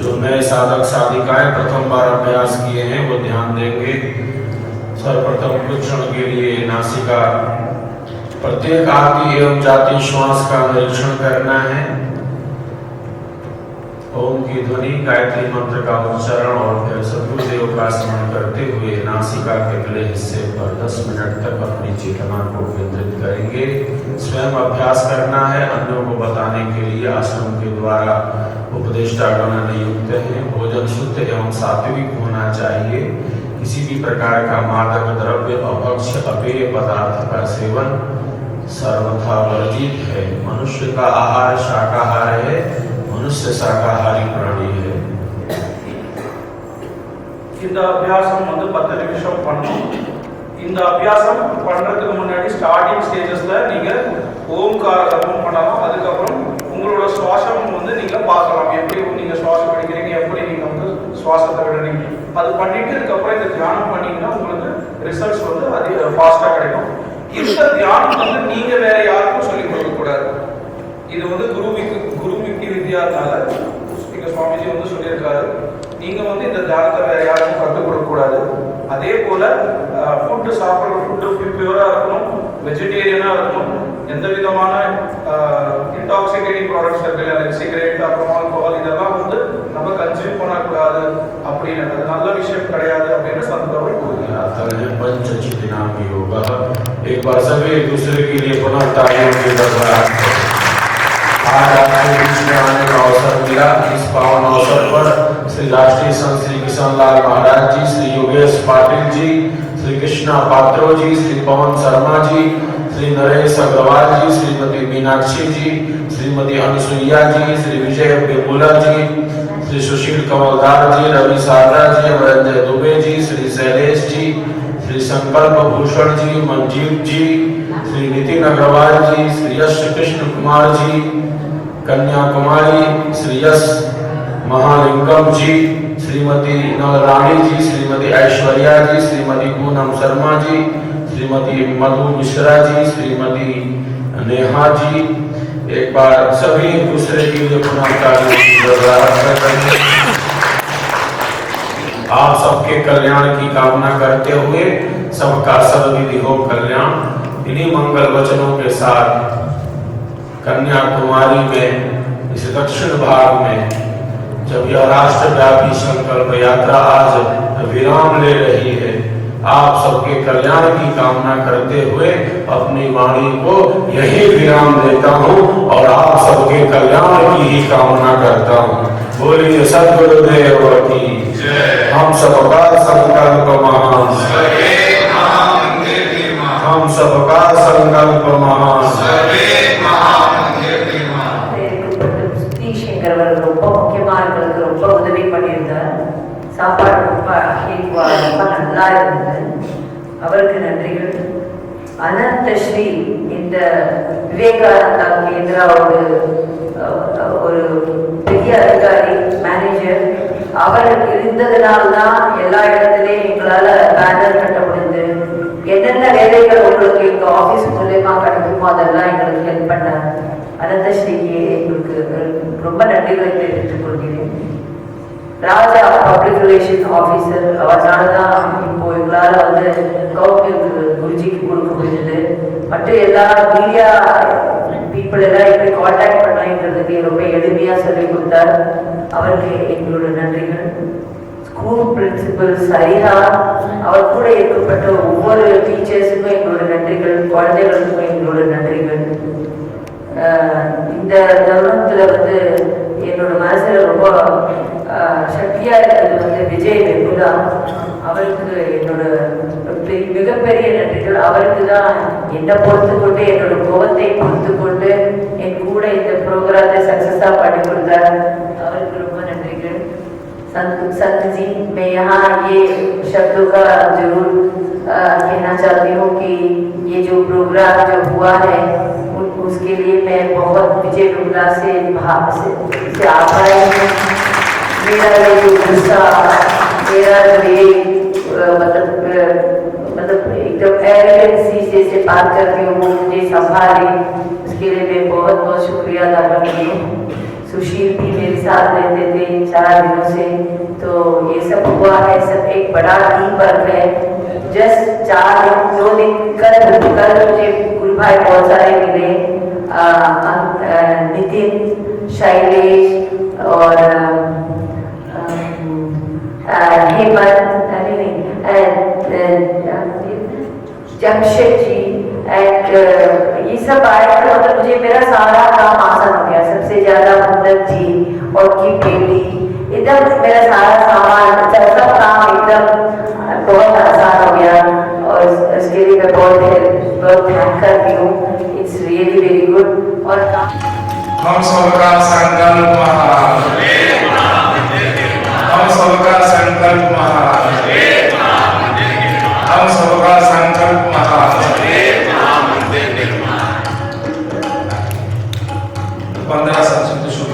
जो नए साधक साधिकाएं प्रथम बार अभ्यास किए हैं वो ध्यान देंगे। सर्वप्रथम कुछ क्षण के लिए नासिका प्रत्येक आती एवं जाती श्वास का निरीक्षण करना है। ओम की ध्वनि, गायत्री मंत्र का उच्चारण और फिर सद्गुरुदेव का स्मरण करते हुए नासिका के अगले हिस्से पर 10 मिनट तक अपनी चेतना को केंद्रित करेंगे। स्वयं अभ्यास करना है, अन्यों को बताने के लिए आश्रम के द्वारा उपदेष्टागण नियुक्त हैं। भोजन शुद्ध एवं सात्विक होना चाहिए। किसी भी प्रकार का मादक द्रव्य, अभक्ष्य, अपेय पदार्थ का सेवन सर्वथा वर्जित है। मनुष्य का आहार शाकाहार है, मनुष्य शाकाहारी प्राणी है। இந்த அபியாசம் வந்து 10 நிமிஷம் பண்ணணும். இந்த அபியாசம் பண்றதுக்கு முன்னாடி ஸ்டார்டிங் ஸ்டேஜஸ்ல நீங்க ஓம்கார ஜபம் பண்ணலாம். அதுக்கப்புறம் உங்களோட சுவாசம் வந்து நீங்க பார்க்கலாம். எப்படி நீங்க சுவாசம் எடுக்கிறீங்க, எப்படி நீங்க வந்து சுவாசத்தை விடுறீங்க, அது பண்ணிட்டு அதுக்கப்புறம் இந்த தியானம் பண்ணீங்கன்னா உங்களுக்கு ரிசல்ட்ஸ் வந்து அதிக ஃபாஸ்டா கிடைக்கும். இந்த தியானம் வந்து நீங்க வேற யாருக்கும் சொல்லிக் கொடுக்க கூடாது. இது வந்து குருமுக்கி வித்யானால எங்க சுவாமிஜி வந்து சொல்லியிருக்காரு, நீங்க வந்து இந்த தியானத்தை வேற யாருக்கும் கற்றுக் கொடுக்க கூடாது. அதே போல ஃபுட்டு சாப்பிட்ற ஃபுட்டு பியூரா இருக்கணும், வெஜிடேரியனா இருக்கணும். எந்த விதமான இன்டாக்சிகேட்டிங் ப்ராடக்ட்ஸ் இருக்கு, லைக் சிகரெட், அப்புறம் ஆல்கோஹால், இதெல்லாம் வந்து நம்ம கன்சியூம் பண்ணக்கூடாது அப்படின்னு நல்ல விஷயம் கிடையாது அப்படின்னு சந்தோஷம் पंचचित नाम योग। एक बार सभी एक दूसरे के लिए पुनः तालियों की बजाय आज आपके बीच में आने का अवसर मिला। इस पावन अवसर पर श्री राष्ट्रीय संत श्री किशन लाल महाराज जी, श्री योगेश पाटिल जी, श्री कृष्णा पात्रो जी, श्री पवन शर्मा जी, श्री नरेश अग्रवाल जी, श्रीमती मीनाक्षी जी, श्रीमती अनुसुईया जी, श्री विजय बेमुला जी, श्री सुशील कमलदार जी, रवि सारदा जी, अमरंजय दुबे जी, श्री शैलेश जी, श्री संकल्प भूषण जी, मंजीव जी, श्री नितिन अग्रवाल जी, श्री यश कृष्ण कुमार जी, कन्याकुमारी, श्री यश महालिंगम जी, श्रीमती नवरानी जी, श्रीमती ऐश्वर्या जी, श्रीमती पूनम शर्मा जी, श्रीमती मधु मिश्रा जी, श्रीमती नेहा जी। एक बार सभी एक दूसरे के लिए पुनः आप सबके कल्याण की कामना करते हुए सबका सर्वविधि हो कल्याण। इन्हीं मंगल वचनों के साथ कन्याकुमारी में इस दक्षिण भाग में जब यह राष्ट्रव्यापी संकल्प यात्रा आज विराम ले रही है, आप सबके कल्याण की कामना करते हुए अपनी वाणी को यही विराम देता हूँ और आप सबके कल्याण की ही कामना करता हूँ। बोलिए सद्गुरुदेव की जय। हम सबका संकल्प महान, हम सबका संकल्प महान। அவர்கள் ரொம்ப முக்கியமா எங்களுக்கு ரொம்ப உதவி பண்ணியிருந்தார். சாப்பாடு ரொம்ப ரொம்ப நல்லா இருந்தது. அவருக்கு நன்றிகள். அனந்தஸ்ரீ இந்த விவேகானந்தா கேந்திராவோட ஒரு பெரிய அதிகாரி, மேனேஜர், அவர் இருந்ததுனால்தான் எல்லா இடத்துலையும் எங்களால் பேனர் கட்ட முடிஞ்சது. என்னென்ன வேலைகள் உங்களுக்கு எங்க ஆபீஸ் மூலமா கிடைக்குமோ அதெல்லாம் எங்களுக்கு ஹெல்ப் பண்ணார். அனந்தஸ்ரீக்கு எங்களுக்கு ரொம்ப நன்றிகளை தெரிவித்துக் கொள்கிறேன். ராஜா பப்ளிக் ரிலேஷன் ஆஃபீஸர், அவரால்தான் இப்போ எங்களால் வந்து கவர்மெண்ட் குருஜிக்கு கொடுக்க முடிஞ்சது. மற்ற எல்லா மீடியா பீப்புள் எல்லாம் எப்படி கான்டாக்ட் பண்ணாங்கிறதுக்கு ரொம்ப எளிமையா சொல்லி கொடுத்தார். அவருக்கு எங்களோட நன்றிகள். ஸ்கூல் பிரின்சிபல் சரிஹா, அவர் கூட ஏற்பட்ட ஒவ்வொரு டீச்சர்ஸுக்கும் எங்களோட நன்றிகள், குழந்தைகளுக்கும் எங்களோட நன்றிகள். இந்த தருணத்துல வந்து என்னோட மனசுல ரொம்ப சக்தியா இருக்கிறது வந்து விஜய் வெகுலா, அவருக்கு என்னோட மிகப்பெரிய நன்றிகள். அவருக்கு தான் என்னை பொறுத்து கொண்டு, என்னோட கோபத்தை பொறுத்து கொண்டு என் கூட இந்த ப்ரோக்ராத்தை சக்சஸா பண்ணி கொடுத்தார். அவருக்கு ரொம்ப நன்றிகள். संत जी, मैं यहाँ ये शब्दों का जरूर कहना चाहती हूँ कि ये जो प्रोग्राम जो हुआ है उसके लिए मैं बहुत विजय बिमला से आभारी हूँ। मेरा ये जो गुस्सा, मेरा जो ये मतलब एकदम एरोगेंसी जैसे बात करती हूँ, वो मुझे संभाले, उसके लिए मैं बहुत बहुत शुक्रिया अदा करती हूँ। सुशील भी मेरे साथ रहते थे 4 दिनों से, तो ये सब हुआ है, सब एक बड़ा टीम वर्क है। जस्ट 2 दिन कल मुझे गुरु भाई बहुत सारे मिले, नितिन, शैलेश और हेमंत, जमशेद जी एंड ये सब आए थे। मतलब मुझे मेरा सारा काम आसान हो गया। सबसे ज्यादा मुन्नत जी और की बेटी, एकदम मेरा सारा सामान, सब काम एकदम बहुत आसान हो गया, और इसके लिए मैं बहुत थैंक करती हूँ। It's really very good. और हम सबका संकल्प महान, हम सबका संकल्प महान, हम सबका संकल्प महान। 15 संस्कृत शुद्ध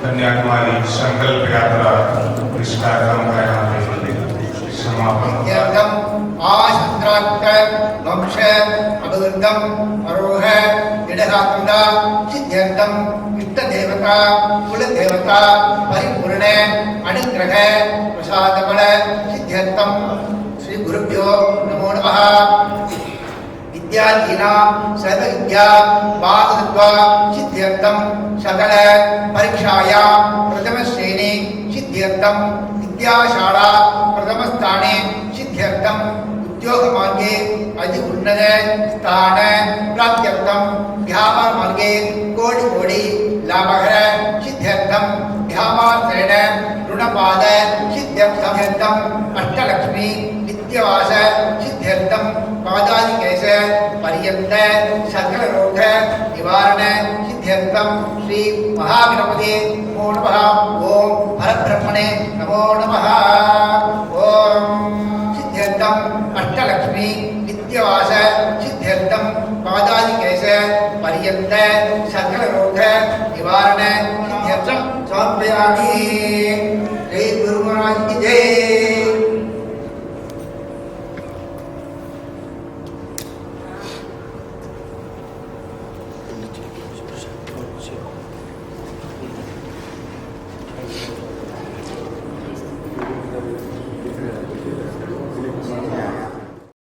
कन्याकुमारी संकल्प यात्रा इस कार्यक्रम का यहाँ पे समापन इष्ट देवता कुल देवता परिपूर्ण अनुग्रह प्रसाद बल सिद्ध्यर्थम श्री गुरुभ्यो नमो नमः। विद्यार्थीना सर्व विद्या वागत्वा सिद्ध्यर्थम सकल परीक्षाया प्रथम श्रेणी सिद्ध्यर्थम विद्याशाला प्रथम स्थाने सिद्ध्यर्थम उद्योग मार्गे अति उन्नत स्थान प्राप्त्यर्थम व्यापार मार्गे कोटि कोटि लाभकर सिद्ध्यर्थम व्यापारेण ऋणपाद सिद्ध्यर्थम अष्टलक्ष्मी विद्यावास सिद्ध्यर्थम पादादिकेश पर्यंत सकल रोग निवारण सिद्ध्यर्थम श्री महागणपति नमो नमः। ओम परब्रह्मणे नमो नमः। ओम सिद्ध्यर्थम अष्टलक्ष्मी विद्यावास सिद्ध्यर्थम पादादिकेश पर्यंत सकल रोग निवारण सिद्ध्यर्थम समर्पयामि। जय गुरु महाराज।